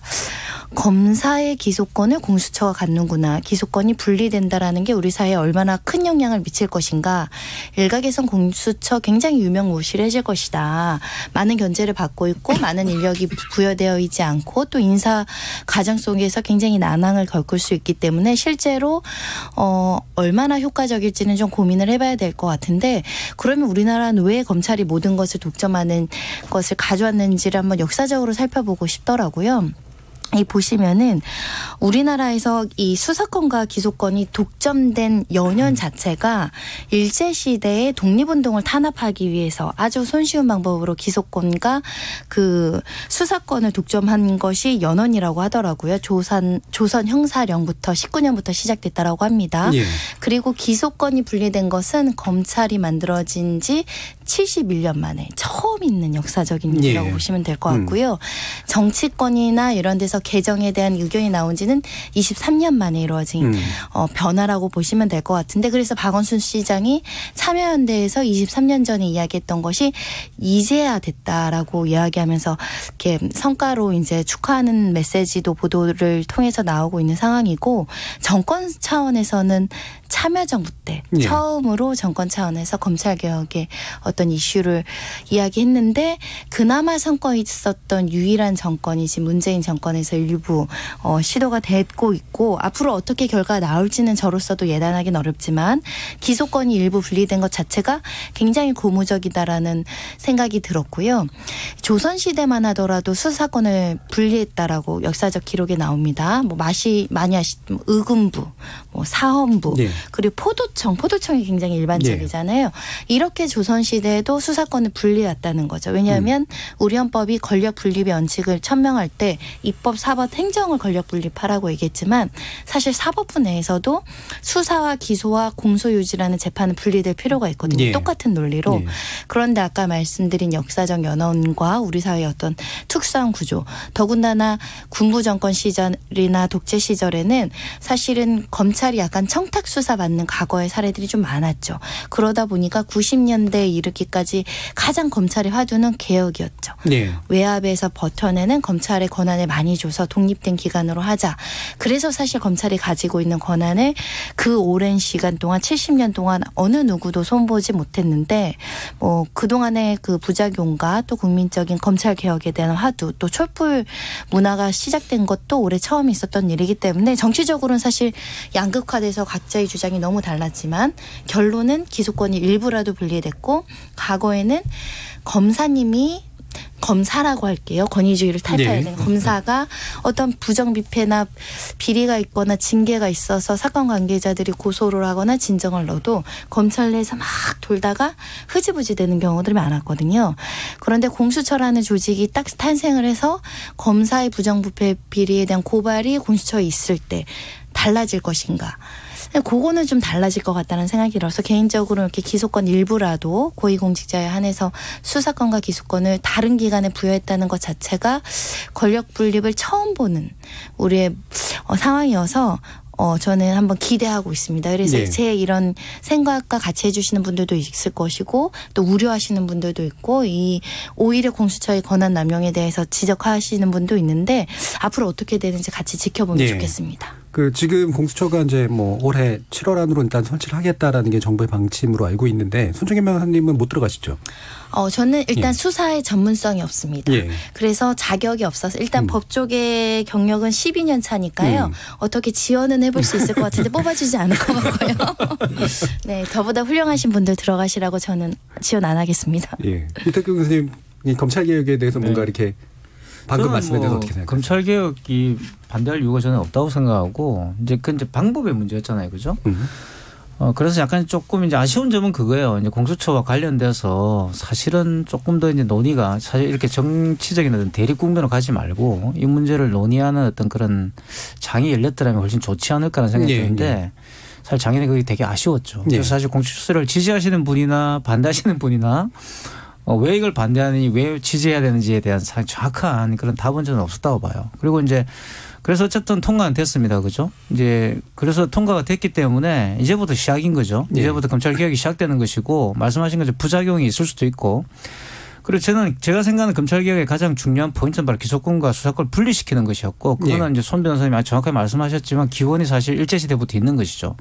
검사의 기소권을 공수처가 갖는구나. 기소권이 분리된다라는 게 우리 사회에 얼마나 큰 영향을 미칠 것인가. 일각에선 공수처 굉장히 유명무실해질 것이다. 많은 견제를 받고 있고 많은 인력이 부여되어 있지 않고 또 인사 과정 속에서 굉장히 난항을 겪을 수 있기 때문에 실제로 얼마나 효과적일지는 좀 고민을 해봐야 될 것 같은데, 그러면 우리나라는 왜 검찰이 모든 것을 독점하는 것을 가져왔는지를 한번 역사적으로 살펴보고 싶더라고요. 이 보시면은 우리나라에서 이 수사권과 기소권이 독점된 연연 자체가 일제시대의 독립운동을 탄압하기 위해서 아주 손쉬운 방법으로 기소권과 그 수사권을 독점한 것이 연원이라고 하더라고요. 조선 형사령부터 19년부터 시작됐다라고 합니다. 그리고 기소권이 분리된 것은 검찰이 만들어진 지 71년 만에 처음 있는 역사적인 일이라고 보시면 될 것 같고요. 정치권이나 이런 데서 개정에 대한 의견이 나온 지는 23년 만에 이루어진 변화라고 보시면 될 것 같은데, 그래서 박원순 시장이 참여연대에서 23년 전에 이야기했던 것이 이제야 됐다라고 이야기하면서 이렇게 성과로 이제 축하하는 메시지도 보도를 통해서 나오고 있는 상황이고, 정권 차원에서는 참여정부 때 처음으로 정권 차원에서 검찰개혁의 어떤 이슈를 이야기했는데, 그나마 성과가 있었던 유일한 정권이지 문재인 정권에서 일부 시도가 됐고 있고, 앞으로 어떻게 결과가 나올지는 저로서도 예단하기는 어렵지만 기소권이 일부 분리된 것 자체가 굉장히 고무적이다라는 생각이 들었고요. 조선시대만 하더라도 수사권을 분리했다라고 역사적 기록에 나옵니다. 뭐 많이 아시는 의금부, 뭐 사헌부, 그리고 포도청이 굉장히 일반적이잖아요. 이렇게 조선시대 대해도 수사권을 분리했다는 거죠. 왜냐하면 우리 헌법이 권력 분립의 원칙을 천명할 때 입법, 사법, 행정을 권력 분립하라고 얘기했지만 사실 사법부 내에서도 수사와 기소와 공소유지라는 재판은 분리될 필요가 있거든요. 예. 똑같은 논리로. 예. 그런데 아까 말씀드린 역사적 연원과 우리 사회의 어떤 특수한 구조, 더군다나 군부 정권 시절이나 독재 시절에는 사실은 검찰이 약간 청탁 수사 받는 과거의 사례들이 좀 많았죠. 그러다 보니까 90년대에 이르기까지 가장 검찰의 화두는 개혁이었죠. 네. 외압에서 버텨내는 검찰의 권한을 많이 줘서 독립된 기관으로 하자. 그래서 사실 검찰이 가지고 있는 권한을 그 오랜 시간 동안 70년 동안 어느 누구도 손보지 못했는데 뭐 그동안의 그 부작용과 또 국민적인 검찰 개혁에 대한 화두 또 촛불 문화가 시작된 것도 올해 처음 있었던 일이기 때문에 정치적으로는 사실 양극화돼서 각자의 주장이 너무 달랐지만 결론은 기소권이 일부라도 분리됐고 과거에는 검사님이 검사라고 할게요. 권위주의를 탈피해야 되는 검사가 어떤 부정비패나 비리가 있거나 징계가 있어서 사건 관계자들이 고소를 하거나 진정을 넣어도 검찰 내에서 막 돌다가 흐지부지 되는 경우들이 많았거든요. 그런데 공수처라는 조직이 딱 탄생을 해서 검사의 부정부패 비리에 대한 고발이 공수처에 있을 때 달라질 것인가. 그거는 좀 달라질 것 같다는 생각이 들어서 개인적으로 이렇게 기소권 일부라도 고위공직자에 한해서 수사권과 기소권을 다른 기관에 부여했다는 것 자체가 권력 분립을 처음 보는 우리의 상황이어서 저는 한번 기대하고 있습니다. 그래서 네. 제 이런 생각과 같이 해주시는 분들도 있을 것이고 또 우려하시는 분들도 있고 이 오히려 공수처의 권한 남용에 대해서 지적하시는 분도 있는데 앞으로 어떻게 되는지 같이 지켜보면 네. 좋겠습니다. 지금 공수처가 이제 뭐 올해 7월 안으로 일단 설치를 하겠다라는 게 정부의 방침으로 알고 있는데 손정혜 변호사님은 못 들어가시죠? 저는 일단 예. 수사에 전문성이 없습니다. 예. 그래서 자격이 없어서 일단 법 쪽의 경력은 12년 차니까요. 어떻게 지원은 해볼 수 있을 것 같은데 뽑아주지 않을 것 같고요. 네, 저보다 훌륭하신 분들 들어가시라고 저는 지원 안 하겠습니다. 예. 이태규 교수님 이 검찰 개혁에 대해서 뭔가 이렇게 방금 말씀에 대해서 어떻게 생각하세요? 검찰 개혁이 반대할 이유가 저는 없다고 생각하고 이제 그 이제 방법의 문제였잖아요, 그죠? 그래서 약간 조금 이제 아쉬운 점은 그거예요. 이제 공수처와 관련돼서 사실은 조금 더 이제 논의가 사실 이렇게 정치적인 어떤 대립 국면으로 가지 말고 이 문제를 논의하는 어떤 그런 장이 열렸더라면 훨씬 좋지 않을까라는 생각이 드는데 사실 작년에 그게 되게 아쉬웠죠. 그래서 사실 공수처를 지지하시는 분이나 반대하시는 분이나 왜 이걸 반대하느니 왜 지지해야 되는지에 대한 정확한 그런 답은 저는 없었다고 봐요. 그리고 이제 그래서 어쨌든 통과는 됐습니다. 그죠? 이제 그래서 통과가 됐기 때문에 이제부터 시작인 거죠. 이제부터 검찰 개혁이 시작되는 것이고 말씀하신 것처럼 부작용이 있을 수도 있고 그리고 제가 생각하는 검찰 개혁의 가장 중요한 포인트는 바로 기소권과 수사권을 분리시키는 것이었고 그거는 이제 손 변호사님이 아주 정확하게 말씀하셨지만 기원이 사실 일제시대부터 있는 것이죠.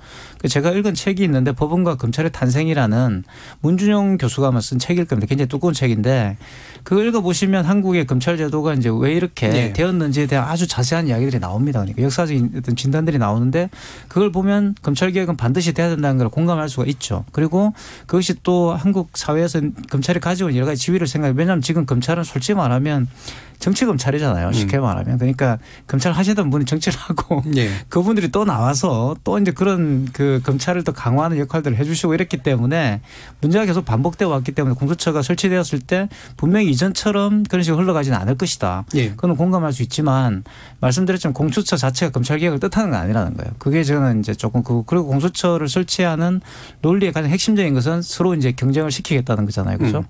제가 읽은 책이 있는데 법원과 검찰의 탄생이라는 문준용 교수가 아마 쓴 책일 겁니다. 굉장히 두꺼운 책인데 그걸 읽어보시면 한국의 검찰 제도가 이제 왜 이렇게 되었는지에 대한 아주 자세한 이야기들이 나옵니다. 그러니까 역사적인 어떤 진단들이 나오는데 그걸 보면 검찰 개혁은 반드시 돼야 된다는 걸 공감할 수가 있죠. 그리고 그것이 또 한국 사회에서 검찰이 가지고 있는 여러 가지 지위를 왜냐하면 지금 검찰은 솔직히 말하면 정치 검찰이잖아요. 쉽게 말하면. 그러니까 검찰 하시던 분이 정치를 하고 그분들이 또 나와서 또 이제 그런 그 검찰을 더 강화하는 역할들을 해 주시고 이랬기 때문에 문제가 계속 반복되어 왔기 때문에 공수처가 설치되었을 때 분명히 이전처럼 그런 식으로 흘러가지는 않을 것이다. 그건 공감할 수 있지만 말씀드렸지만 공수처 자체가 검찰 개혁을 뜻하는 건 아니라는 거예요. 그게 저는 이제 조금 그리고 공수처를 설치하는 논리의 가장 핵심적인 것은 서로 이제 경쟁을 시키겠다는 거잖아요. 그렇죠?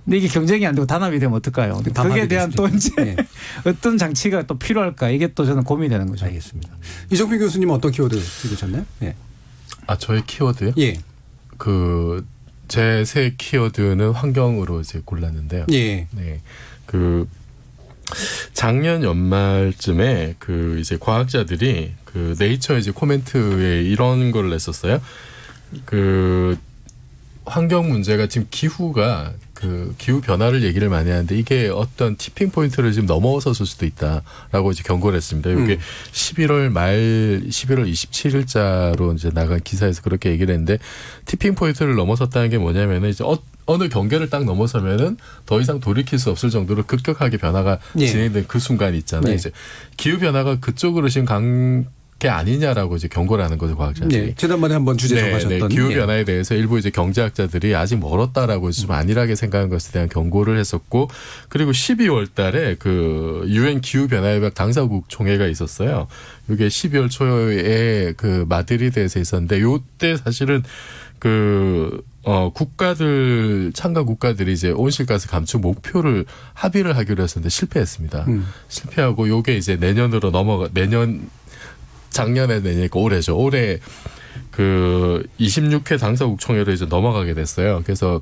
근데 이게 경쟁이 안 되고 단합이 되면 어떨까요? 거기에 대한 또 이제 어떤 장치가 또 필요할까 이게 또 저는 고민이 되는 거죠. 알겠습니다. 이정필 교수님은 어떤 키워드 읽으셨나요? 저의 키워드요? 예. 제 새 키워드는 환경으로 이제 골랐는데요. 예. 네. 작년 연말쯤에 이제 과학자들이 네이처 이제 코멘트에 이런 걸 냈었어요. 환경 문제가 지금 기후가 기후 변화를 얘기를 많이 하는데 이게 어떤 티핑 포인트를 지금 넘어섰을 수도 있다라고 이제 경고를 했습니다. 이게 11월 27일자로 이제 나간 기사에서 그렇게 얘기를 했는데 티핑 포인트를 넘어섰다는 게 뭐냐면은 이제 어느 경계를 딱 넘어서면은 더 이상 돌이킬 수 없을 정도로 급격하게 변화가 진행된 그 순간이 있잖아요. 이제 기후 변화가 그쪽으로 지금 게 아니냐라고 이제 경고를 하는 거죠, 과학자들이. 네, 지난번에 한번 주제 정하셨던 기후 변화에 대해서 일부 이제 경제학자들이 아직 멀었다라고 좀 안일하게 생각하는 것에 대한 경고를 했었고, 그리고 12월달에 그 유엔 기후 변화 협약 당사국 총회가 있었어요. 이게 12월 초에 그 마드리드에서 있었는데, 요때 사실은 국가들, 참가 국가들이 이제 온실가스 감축 목표를 합의를 하기로 했었는데 실패했습니다. 실패하고 요게 이제 내년으로 작년에 내니까 올해죠. 올해 그 26회 당사국 총회로 이제 넘어가게 됐어요. 그래서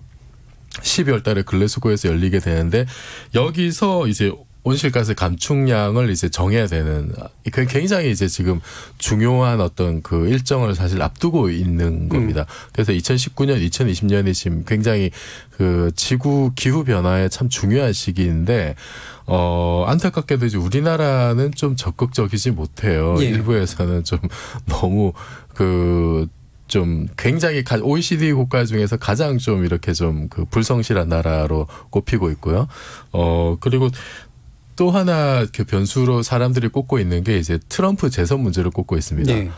12월 달에 글래스고에서 열리게 되는데, 여기서 이제 온실가스 감축량을 이제 정해야 되는, 그 굉장히 이제 지금 중요한 어떤 그 일정을 사실 앞두고 있는 겁니다. 그래서 2019년, 2020년이 지금 굉장히 그 지구 기후 변화에 참 중요한 시기인데, 안타깝게도 이제 우리나라는 좀 적극적이지 못해요. 예. 일부에서는 좀 너무 좀 굉장히 OECD 국가 중에서 가장 좀 이렇게 좀 그 불성실한 나라로 꼽히고 있고요. 그리고 또 하나 그 변수로 사람들이 꼽고 있는 게 이제 트럼프 재선 문제를 꼽고 있습니다. 네.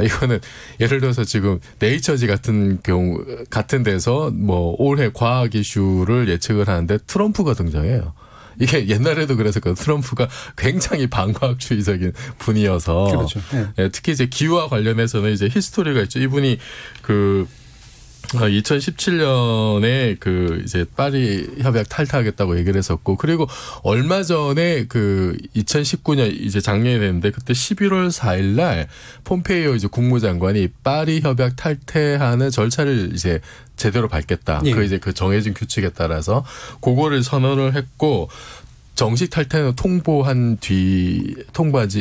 이거는 예를 들어서 지금 네이처지 같은 데서 뭐 올해 과학 이슈를 예측을 하는데 트럼프가 등장해요. 이게 옛날에도 그랬었거든요. 트럼프가 굉장히 반과학주의적인 분이어서. 그렇죠. 네, 특히 이제 기후와 관련해서는 이제 히스토리가 있죠. 이분이 2017년에 이제 파리 협약 탈퇴하겠다고 얘기를 했었고, 그리고 얼마 전에 2019년 이제 작년이 됐는데, 그때 11월 4일 날 폼페이오 이제 국무장관이 파리 협약 탈퇴하는 절차를 이제 제대로 밟겠다. 예. 이제 정해진 규칙에 따라서 그거를 선언을 했고, 정식 탈퇴는 통보한 지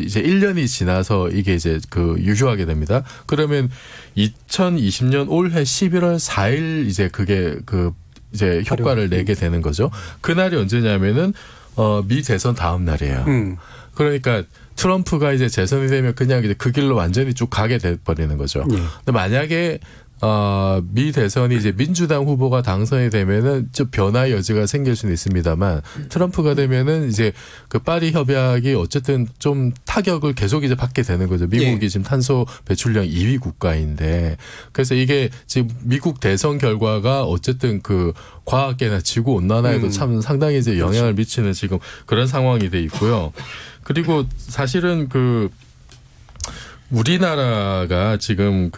이제 1년이 지나서 이게 이제 유효하게 됩니다. 그러면 2020년 올해 11월 4일 이제 그게 이제 효과를 내게 되는 거죠. 그날이 언제냐면은 미 대선 다음 날이에요. 그러니까 트럼프가 이제 재선이 되면 그냥 이제 그 길로 완전히 쭉 가게 돼 버리는 거죠. 근데 만약에 미 대선이 이제 민주당 후보가 당선이 되면은 좀 변화의 여지가 생길 수는 있습니다만, 트럼프가 되면은 이제 파리 협약이 어쨌든 좀 타격을 계속 이제 받게 되는 거죠. 미국이 지금 탄소 배출량 2위 국가인데, 그래서 이게 지금 미국 대선 결과가 어쨌든 과학계나 지구 온난화에도 참 상당히 이제 영향을 미치는 지금 그런 상황이 돼 있고요. 그리고 사실은 우리나라가 지금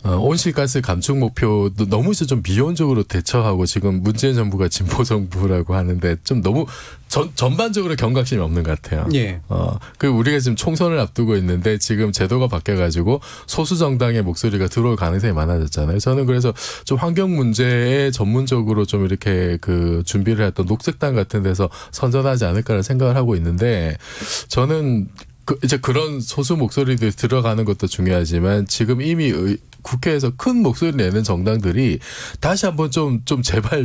온실가스 감축 목표도 너무 좀 미온적으로 대처하고, 지금 문재인 정부가 진보 정부라고 하는데 좀 너무 전반적으로 경각심이 없는 것 같아요. 예. 우리가 지금 총선을 앞두고 있는데 지금 제도가 바뀌어가지고 소수 정당의 목소리가 들어올 가능성이 많아졌잖아요. 저는 그래서 좀 환경 문제에 전문적으로 좀 이렇게 준비를 했던 녹색당 같은 데서 선전하지 않을까라는 생각을 하고 있는데, 저는 이제 그런 소수 목소리들 들어가는 것도 중요하지만, 지금 이미 국회에서 큰 목소리 내는 정당들이 다시 한번 좀 제발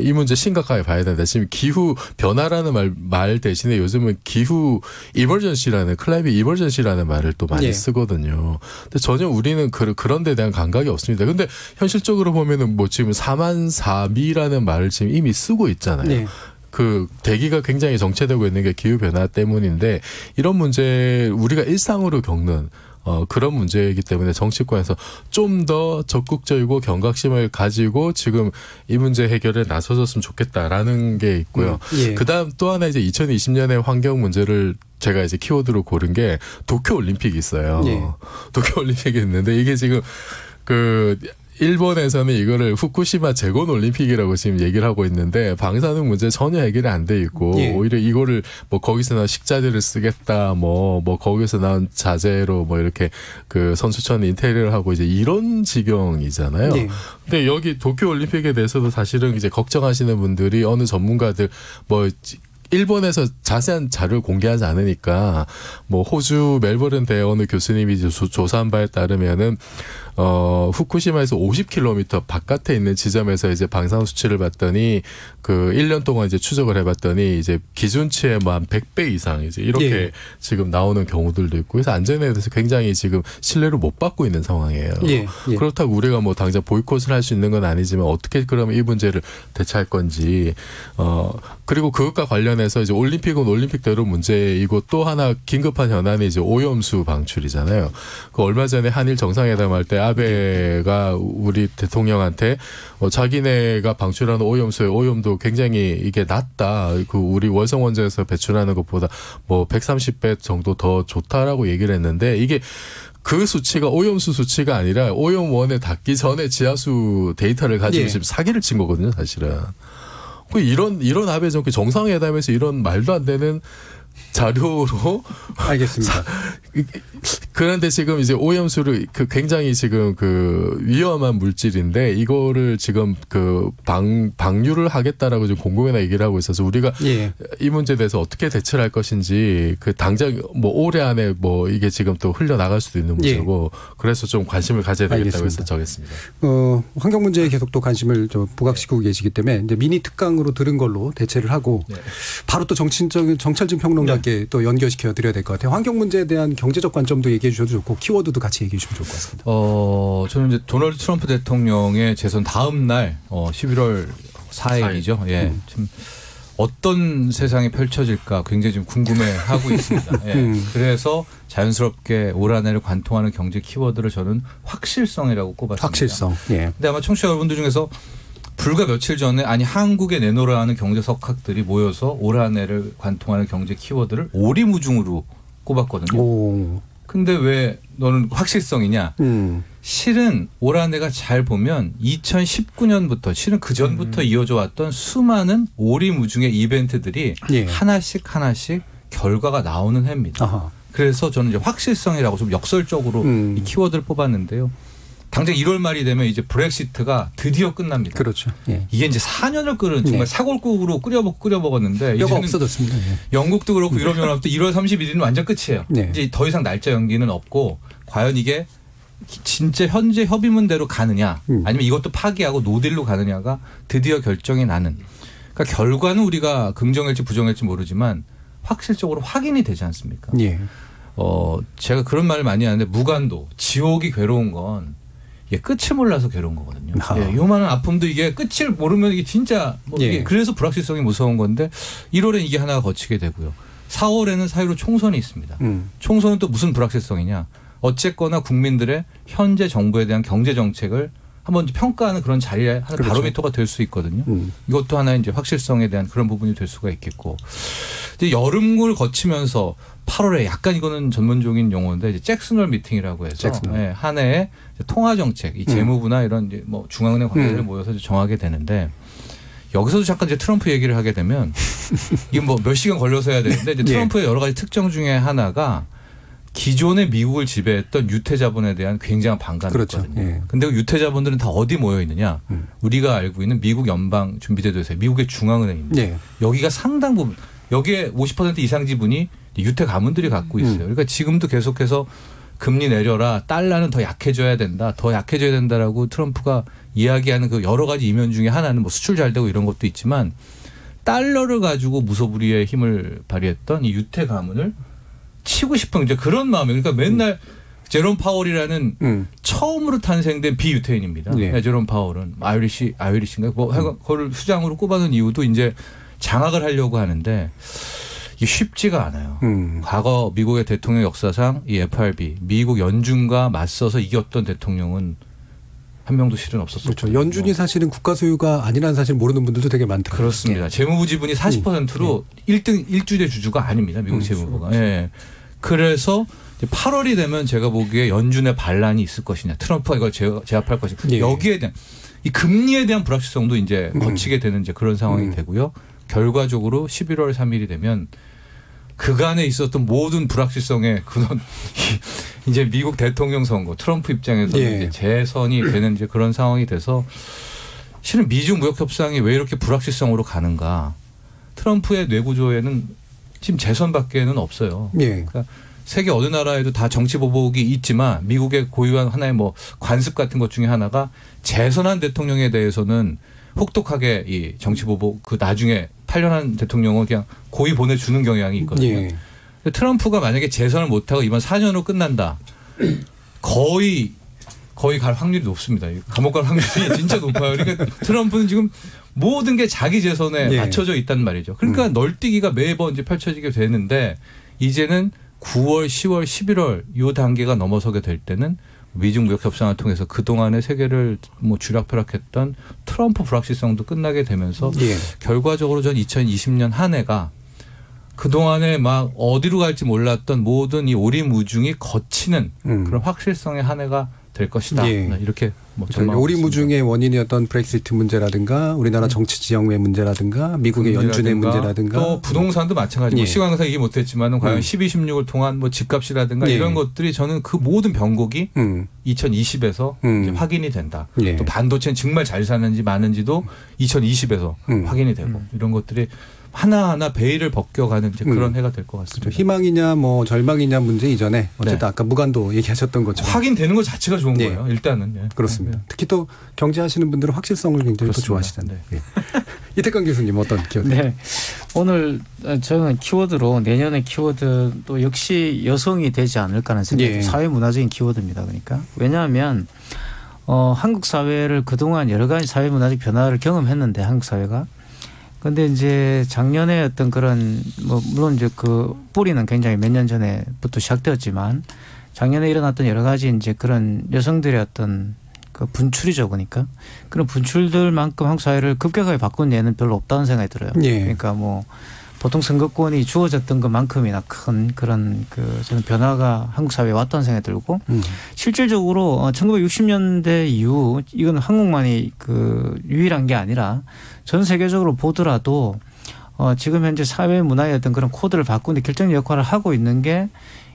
이 문제 심각하게 봐야 된다. 지금 기후 변화라는 말 대신에 요즘은 기후 이머전시라는, 클라이밋 이머전시라는 말을 또 많이 쓰거든요. 근데 전혀 우리는 그런 데 대한 감각이 없습니다. 근데 현실적으로 보면은 지금 4만4미라는 말을 지금 이미 쓰고 있잖아요. 네. 대기가 굉장히 정체되고 있는 게 기후변화 때문인데, 이런 문제 우리가 일상으로 겪는 그런 문제이기 때문에 정치권에서 좀 더 적극적이고 경각심을 가지고 지금 이 문제 해결에 나서줬으면 좋겠다라는 게 있고요. 그다음 또 하나 이제 2020년의 환경 문제를 제가 이제 키워드로 고른 게 도쿄올림픽이 있어요. 도쿄올림픽이 있는데, 이게 지금 일본에서는 이거를 후쿠시마 재건 올림픽이라고 지금 얘기를 하고 있는데, 방사능 문제 전혀 해결이 안 돼 있고, 오히려 이거를 거기서 나온 식자재를 쓰겠다, 거기서 나온 자재로 이렇게 선수촌 인테리어를 하고 이제 이런 지경이잖아요. 근데 여기 도쿄 올림픽에 대해서도 사실은 이제 걱정하시는 분들이 어느 전문가들 일본에서 자세한 자료를 공개하지 않으니까, 호주 멜버른 대의 어느 교수님이 조사한 바에 따르면은 후쿠시마에서 50km 바깥에 있는 지점에서 이제 방사능 수치를 봤더니 1년 동안 이제 추적을 해봤더니 이제 기준치의 한 100배 이상 이제 이렇게 지금 나오는 경우들도 있고, 그래서 안전에 대해서 굉장히 지금 신뢰를 못 받고 있는 상황이에요. 그렇다고 우리가 당장 보이콧을 할 수 있는 건 아니지만, 어떻게 그러면 이 문제를 대처할 건지, 그리고 그것과 관련해 관련해서 이제 올림픽은 올림픽대로 문제이고 또 하나 긴급한 현안이 이제 오염수 방출이잖아요. 그 얼마 전에 한일 정상회담 할 때 아베가 우리 대통령한테 자기네가 방출하는 오염수의 오염도 굉장히 이게 낮다. 그 우리 월성 원전에서 배출하는 것보다 뭐 130배 정도 더 좋다라고 얘기를 했는데 이게 그 수치가 오염수 수치가 아니라 오염원에 닿기 전에 지하수 데이터를 가지고 지금 사기를 친 거거든요, 사실은. 이런 아베 정권 정상회담에서 이런 말도 안 되는 자료로 알겠습니다. 그런데 지금 이제 오염수를 굉장히 지금 위험한 물질인데 이거를 지금 방류를 하겠다라고 지금 공공연하 얘기를 하고 있어서 우리가 이 문제에 대해서 어떻게 대처를 할 것인지 당장 뭐 올해 안에 뭐 이게 지금 또 흘려 나갈 수도 있는 문제고 그래서 좀 관심을 가져야 되겠다고 해서 정했습니다. 환경 문제에 계속 또 관심을 좀 부각시키고 계시기 때문에 이제 미니 특강으로 들은 걸로 대체를 하고 바로 또 정철진 평론가께 또 연결시켜 드려야 될 것 같아요. 환경 문제에 대한 경제적 관점도 얘기해 주셔도 좋고 키워드도 같이 얘기해 주시면 좋을 것 같습니다. 저는 이제 도널드 트럼프 대통령의 재선 다음 날 11월 4일이죠. 예. 좀 어떤 세상이 펼쳐질까 굉장히 좀 궁금해하고 있습니다. 예. 그래서 자연스럽게 올 한 해를 관통하는 경제 키워드를 저는 확실성이라고 꼽았습니다. 확실성. 예. 근데 아마 청취자 여러분들 중에서 불과 며칠 전에 한국에 내놓으라 하는 경제석학들이 모여서 올 한 해를 관통하는 경제 키워드를 오리무중으로 꼽았거든요. 근데 왜 너는 확실성이냐. 실은 올 한 해가 잘 보면 2019년부터 실은 그전부터 이어져 왔던 수많은 오리무중의 이벤트들이 하나씩 결과가 나오는 해입니다. 아하. 그래서 저는 이제 확실성이라고 좀 역설적으로 이 키워드를 뽑았는데요. 당장 1월 말이 되면 이제 브렉시트가 드디어 끝납니다. 그렇죠. 예. 이게 이제 4년을 끓은 정말 사골국으로 끓여 먹었는데 뼈가 없어졌습니다. 영국도 그렇고 유럽연합도 1월 31일은 완전 끝이에요. 이제 더 이상 날짜 연기는 없고 과연 이게 진짜 현재 협의문대로 가느냐 아니면 이것도 파기하고 노딜로 가느냐가 드디어 결정이 나는. 그러니까 결과는 우리가 긍정일지 부정일지 모르지만 확실적으로 확인이 되지 않습니까? 예. 제가 그런 말을 많이 하는데 무간도 지옥이 괴로운 건 이게 끝을 몰라서 괴로운 거거든요. 예, 요만한 아픔도 이게 끝을 모르면 이게 진짜 이게 그래서 불확실성이 무서운 건데 1월엔 이게 하나가 거치게 되고요. 4월에는 사이로 총선이 있습니다. 총선은 또 무슨 불확실성이냐. 어쨌거나 국민들의 현재 정부에 대한 경제 정책을 한번 평가하는 그런 자리에 하는 바로미터가 될 수 있거든요. 이것도 하나의 이제 확실성에 대한 그런 부분이 될 수가 있겠고. 이제 여름을 거치면서 8월에 약간 이거는 전문적인 용어인데 이제 잭슨홀 미팅이라고 해서 한 해의 통화 정책, 이 재무부나 이런 이제 뭐 중앙은행 관계자들 모여서 정하게 되는데 여기서도 잠깐 이제 트럼프 얘기를 하게 되면 이게 뭐 몇 시간 걸려서 해야 되는데 이제 트럼프의 여러 가지 특징 중에 하나가 기존의 미국을 지배했던 유태자본에 대한 굉장한 반감이 있거든요. 그런데 그 유태자본들은 다 어디 모여 있느냐. 우리가 알고 있는 미국 연방준비제도에서 미국의 중앙은행입니다. 여기가 상당 부분 여기에 50% 이상 지분이 유태 가문들이 갖고 있어요. 그러니까 지금도 계속해서 금리 내려라. 달러는 더 약해져야 된다. 더 약해져야 된다라고 트럼프가 이야기하는 그 여러 가지 이면 중에 하나는 뭐 수출 잘 되고 이런 것도 있지만 달러를 가지고 무소불위의 힘을 발휘했던 이 유태 가문을 치고 싶은 이제 그런 마음이에요. 그러니까 맨날 제롬 파월이라는 처음으로 탄생된 비유태인입니다. 제롬 파월은 아이리시인가요? 뭐 그걸 수장으로 꼽아놓은 이유도 이제 장악을 하려고 하는데 이게 쉽지가 않아요. 과거 미국의 대통령 역사상 이 FRB 미국 연준과 맞서서 이겼던 대통령은 한 명도 실은 없었었죠. 그렇죠. 연준이 사실은 국가 소유가 아니라는 사실 모르는 분들도 되게 많더라고요. 그렇습니다. 재무부 지분이 40%로 1주의 주주가 아닙니다. 미국 재무부가. 예. 그래서 8월이 되면 제가 보기에 연준의 반란이 있을 것이냐. 트럼프가 이걸 제압할 것이냐. 여기에 대한 이 금리에 대한 불확실성도 이제 거치게 되는 이제 그런 상황이 되고요. 결과적으로 11월 3일이 되면 그간에 있었던 모든 불확실성의 그런 이제 미국 대통령 선거 트럼프 입장에서는 이제 재선이 되는 이제 그런 상황이 돼서 실은 미중 무역 협상이 왜 이렇게 불확실성으로 가는가. 트럼프의 뇌구조에는 지금 재선밖에는 없어요. 그러니까 세계 어느 나라에도 다 정치 보복이 있지만 미국의 고유한 하나의 뭐 관습 같은 것 중에 하나가 재선한 대통령에 대해서는 혹독하게 이 정치 보복 그 나중에 8년한 대통령을 그냥 고이 보내주는 경향이 있거든요. 트럼프가 만약에 재선을 못하고 이번 4년으로 끝난다. 거의 갈 확률이 높습니다. 감옥 갈 확률이 진짜 높아요. 그러니까 트럼프는 지금 모든 게 자기 재선에 예. 맞춰져 있단 말이죠. 그러니까 널뛰기가 매번 이제 펼쳐지게 되는데 이제는 9월, 10월, 11월 이 단계가 넘어서게 될 때는 미중 무역 협상을 통해서 그동안의 세계를 뭐 쥐락펴락했던 트럼프 불확실성도 끝나게 되면서 예. 결과적으로 전 2020년 한 해가 그동안에 막 어디로 갈지 몰랐던 모든 이 오리무중이 거치는 그런 확실성의 한 해가 될 것이다. 예. 이렇게 뭐 오리무중의 원인이었던 브렉시트 문제라든가 우리나라 정치 지형의 문제라든가 미국의 연준의 문제라든가 또 부동산도 마찬가지고 예. 시간 관계상 얘기 못했지만 과연 12.16을 통한 뭐 집값이라든가 예. 이런 것들이 저는 그 모든 변곡이 2020에서 이제 확인이 된다. 예. 또 반도체는 정말 잘 사는지 마는지도 2020에서 확인이 되고 이런 것들이 하나하나 베일을 벗겨가는 이제 그런 해가 될 것 같습니다. 그렇죠. 희망이냐 뭐 절망이냐 문제 이전에 어쨌든 네. 아까 무관도 얘기하셨던 것처럼 확인되는 것 자체가 좋은 예. 거예요. 일단은. 예. 그렇습니다. 특히 또 경제하시는 분들은 확실성을 굉장히 또 좋아하시잖아요. 예. 이태강 교수님 어떤 키워드? 네. 오늘 저는 키워드로 내년의 키워드 또 역시 여성이 되지 않을까라는 생각이 예. 사회문화적인 키워드입니다. 그러니까 왜냐하면 한국 사회를 그동안 여러 가지 사회문화적 변화를 경험했는데 한국 사회가 근데 이제 작년에 어떤 그런 뭐 물론 이제 그 뿌리는 굉장히 몇 년 전에부터 시작되었지만 작년에 일어났던 여러 가지 이제 그런 여성들의 어떤 그 분출이죠. 그러니까 그런 분출들만큼 한국 사회를 급격하게 바꾼 예는 별로 없다는 생각이 들어요. 예. 그러니까 뭐 보통 선거권이 주어졌던 것만큼이나 큰 그런 그 저는 변화가 한국 사회에 왔다는 생각이 들고 실질적으로 1960년대 이후 이건 한국만이 그 유일한 게 아니라 전 세계적으로 보더라도 지금 현재 사회 문화의 어떤 그런 코드를 바꾸는 결정적 역할을 하고 있는 게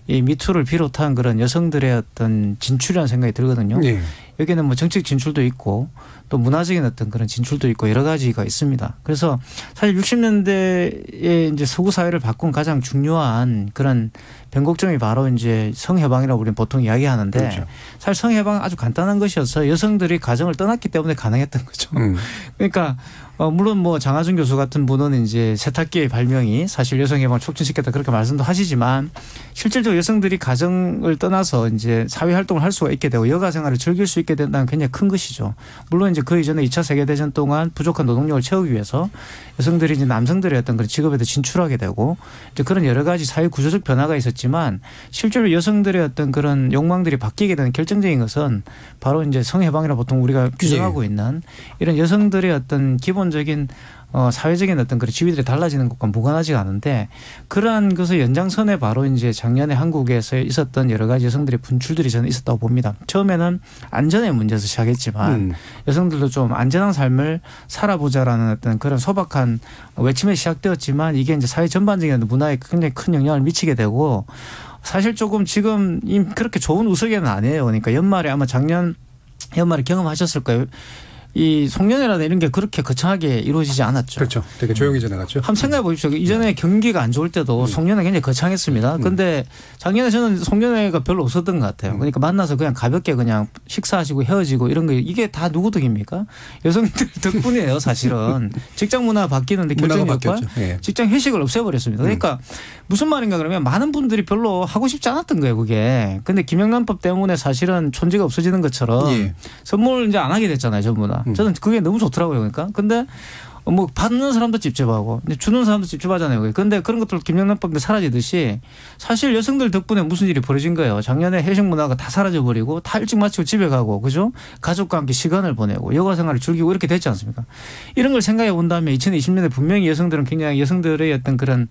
이 미투를 비롯한 그런 여성들의 어떤 진출이라는 생각이 들거든요. 네. 여기는 뭐 정책 진출도 있고 또 문화적인 어떤 그런 진출도 있고 여러 가지가 있습니다. 그래서 사실 60년대에 이제 서구 사회를 바꾼 가장 중요한 그런 변곡점이 바로 이제 성해방이라고 우리는 보통 이야기하는데 그렇죠. 사실 성해방은 아주 간단한 것이어서 여성들이 가정을 떠났기 때문에 가능했던 거죠. 그러니까 물론 뭐 장하준 교수 같은 분은 이제 세탁기의 발명이 사실 여성해방을 촉진시켰다 그렇게 말씀도 하시지만 실질적으로 여성들이 가정을 떠나서 이제 사회 활동을 할 수가 있게 되고 여가 생활을 즐길 수 있게 된다는 굉장히 큰 것이죠. 물론 이제 그 이전에 2차 세계대전 동안 부족한 노동력을 채우기 위해서 여성들이 이제 남성들의 어떤 그런 직업에도 진출하게 되고 이제 그런 여러 가지 사회 구조적 변화가 있었지만 실제로 여성들의 어떤 그런 욕망들이 바뀌게 되는 결정적인 것은 바로 이제 성해방이라 보통 우리가 규정하고 있는 이런 여성들의 어떤 기본적인 사회적인 어떤 그런 지위들이 달라지는 것과 무관하지가 않은데 그러한 것의 연장선에 바로 이제 작년에 한국에서 있었던 여러 가지 여성들의 분출들이 저는 있었다고 봅니다. 처음에는 안전의 문제에서 시작했지만 여성들도 좀 안전한 삶을 살아보자라는 어떤 그런 소박한 외침에 시작되었지만 이게 이제 사회 전반적인 문화에 굉장히 큰 영향을 미치게 되고 사실 조금 지금 그렇게 좋은 우석에는 아니에요. 그러니까 연말에 아마 작년 연말에 경험하셨을 거예요. 이 송년회라든가 이런 게 그렇게 거창하게 이루어지지 않았죠. 그렇죠. 되게 조용히 지나갔죠. 한번 생각해 보십시오. 이전에 경기가 안 좋을 때도 송년회 굉장히 거창했습니다. 그런데 작년에 저는 송년회가 별로 없었던 것 같아요. 그러니까 만나서 그냥 가볍게 그냥 식사하시고 헤어지고 이런 거 이게 다 누구 덕입니까? 여성들 덕분이에요. 사실은. 직장 문화 바뀌는데 결정 역할 예. 직장 회식을 없애버렸습니다. 그러니까 무슨 말인가 그러면 많은 분들이 별로 하고 싶지 않았던 거예요. 그게. 근데 김영란법 때문에 사실은 존재가 없어지는 것처럼 예. 선물 이제 안 하게 됐잖아요. 전부 다. 저는 그게 너무 좋더라고요. 그러니까. 근데 뭐 받는 사람도 찝찝하고 주는 사람도 찝찝하잖아요. 그런데 그런 것들 김영란법인데 사라지듯이 사실 여성들 덕분에 무슨 일이 벌어진 거예요. 작년에 회식 문화가 다 사라져버리고 다 일찍 마치고 집에 가고 그죠? 가족과 함께 시간을 보내고 여가 생활을 즐기고 이렇게 됐지 않습니까? 이런 걸 생각해 본다면 2020년에 분명히 여성들은 굉장히 여성들의 어떤 그런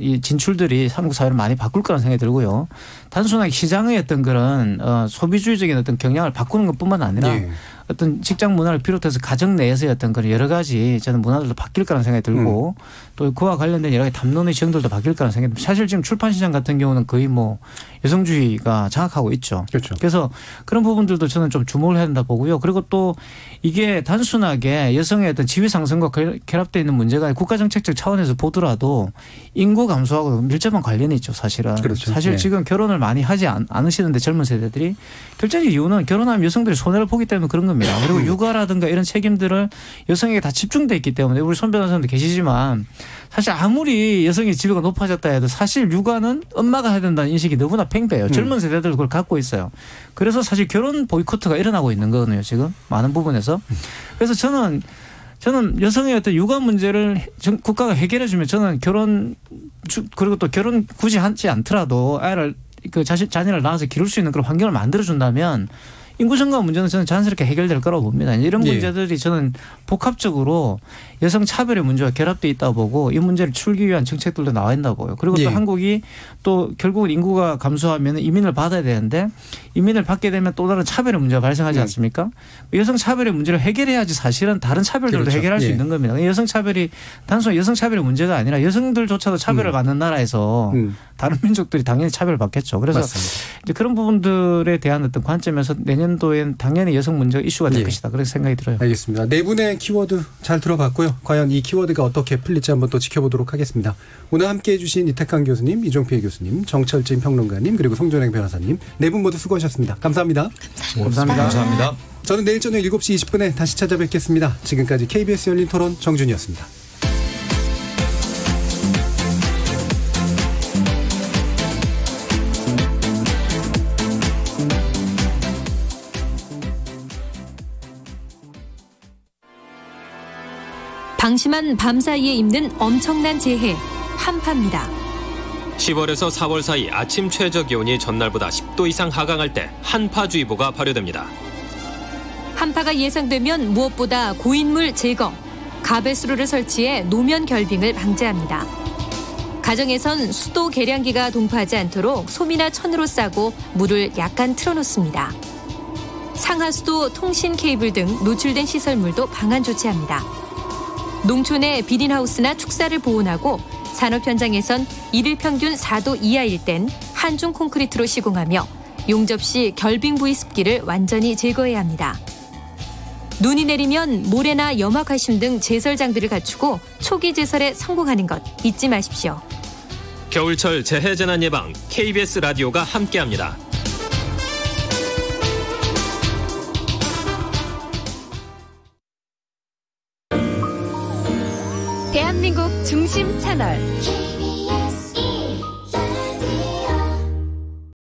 이 진출들이 한국 사회를 많이 바꿀 거라는 생각이 들고요. 단순하게 시장의 어떤 그런 소비주의적인 어떤 경향을 바꾸는 것뿐만 아니라 예. 어떤 직장 문화를 비롯해서 가정 내에서의 어떤 그런 여러 가지 저는 문화들도 바뀔 거라는 생각이 들고 또 그와 관련된 여러 가지 담론의 지형들도 바뀔 거라는 생각이 듭니다. 사실 지금 출판 시장 같은 경우는 거의 뭐 여성주의가 장악하고 있죠. 그렇죠. 그래서 그런 부분들도 저는 좀 주목을 해야 된다 보고요. 그리고 또 이게 단순하게 여성의 어떤 지위 상승과 결합되어 있는 문제가 국가정책적 차원에서 보더라도 인구 감소하고 밀접한 관련이 있죠. 사실은. 그렇죠. 사실 네. 지금 결혼을 많이 하지 않으시는데 젊은 세대들이 결정적 이유는 결혼하면 여성들이 손해를 보기 때문에 그런 겁니다. 그리고 육아라든가 이런 책임들을 여성에게 다 집중돼 있기 때문에 우리 손 변호사님도 계시지만 사실 아무리 여성의 지위가 높아졌다 해도 사실 육아는 엄마가 해야 된다는 인식이 너무나 팽배해요. 젊은 세대들 그걸 갖고 있어요. 그래서 사실 결혼 보이콧가 일어나고 있는 거거든요. 지금 많은 부분에서. 그래서 저는 저는 여성의 어떤 육아 문제를 국가가 해결해 주면 저는 그리고 또 결혼 굳이 하지 않더라도 아이를 자녀를 낳아서 기를 수 있는 그런 환경을 만들어 준다면 인구 증가 문제는 저는 자연스럽게 해결될 거라고 봅니다. 이런 문제들이 저는 복합적으로 여성 차별의 문제와 결합되어 있다고 보고 이 문제를 풀기 위한 정책들도 나와 있다고 보여요. 그리고 또 한국이 또 결국은 인구가 감소하면 이민을 받아야 되는데 이민을 받게 되면 또 다른 차별의 문제가 발생하지 않습니까? 여성 차별의 문제를 해결해야지 사실은 다른 차별들도 해결할 수 있는 겁니다. 여성 차별이 단순히 여성 차별의 문제가 아니라 여성들조차도 차별을 받는 나라에서 다른 민족들이 당연히 차별을 받겠죠. 그래서 이제 그런 부분들에 대한 어떤 관점에서 내년도엔 당연히 여성 문제가 이슈가 될 것이다. 그런 생각이 들어요. 알겠습니다. 네 분의 키워드 잘 들어봤고요. 과연 이 키워드가 어떻게 풀릴지 한번 또 지켜보도록 하겠습니다. 오늘 함께해 주신 이태강 교수님, 이종필 교수님, 정철진 평론가님 그리고 송전행 변호사님 네 분 모두 수고하셨습니다. 감사합니다. 감사합니다. 저는 내일 저녁 7시 20분에 다시 찾아뵙겠습니다. 지금까지 KBS 열린 토론 정준이었습니다. 방심한 밤 사이에 입는 엄청난 재해, 한파입니다. 10월에서 4월 사이 아침 최저 기온이 전날보다 10도 이상 하강할 때 한파주의보가 발효됩니다. 한파가 예상되면 무엇보다 고인물 제거, 가배수로를 설치해 노면 결빙을 방지합니다. 가정에선 수도 계량기가 동파하지 않도록 솜이나 천으로 싸고 물을 약간 틀어놓습니다. 상하수도, 통신 케이블 등 노출된 시설물도 방안 조치합니다. 농촌의 비린하우스나 축사를 보온하고 산업 현장에선 일일 평균 4도 이하일 땐 한중 콘크리트로 시공하며 용접 시 결빙 부위 습기를 완전히 제거해야 합니다. 눈이 내리면 모래나 염화칼슘 등 제설 장비를 갖추고 초기 제설에 성공하는 것 잊지 마십시오. 겨울철 재해재난 예방 KBS 라디오가 함께합니다. 대한민국 중심 채널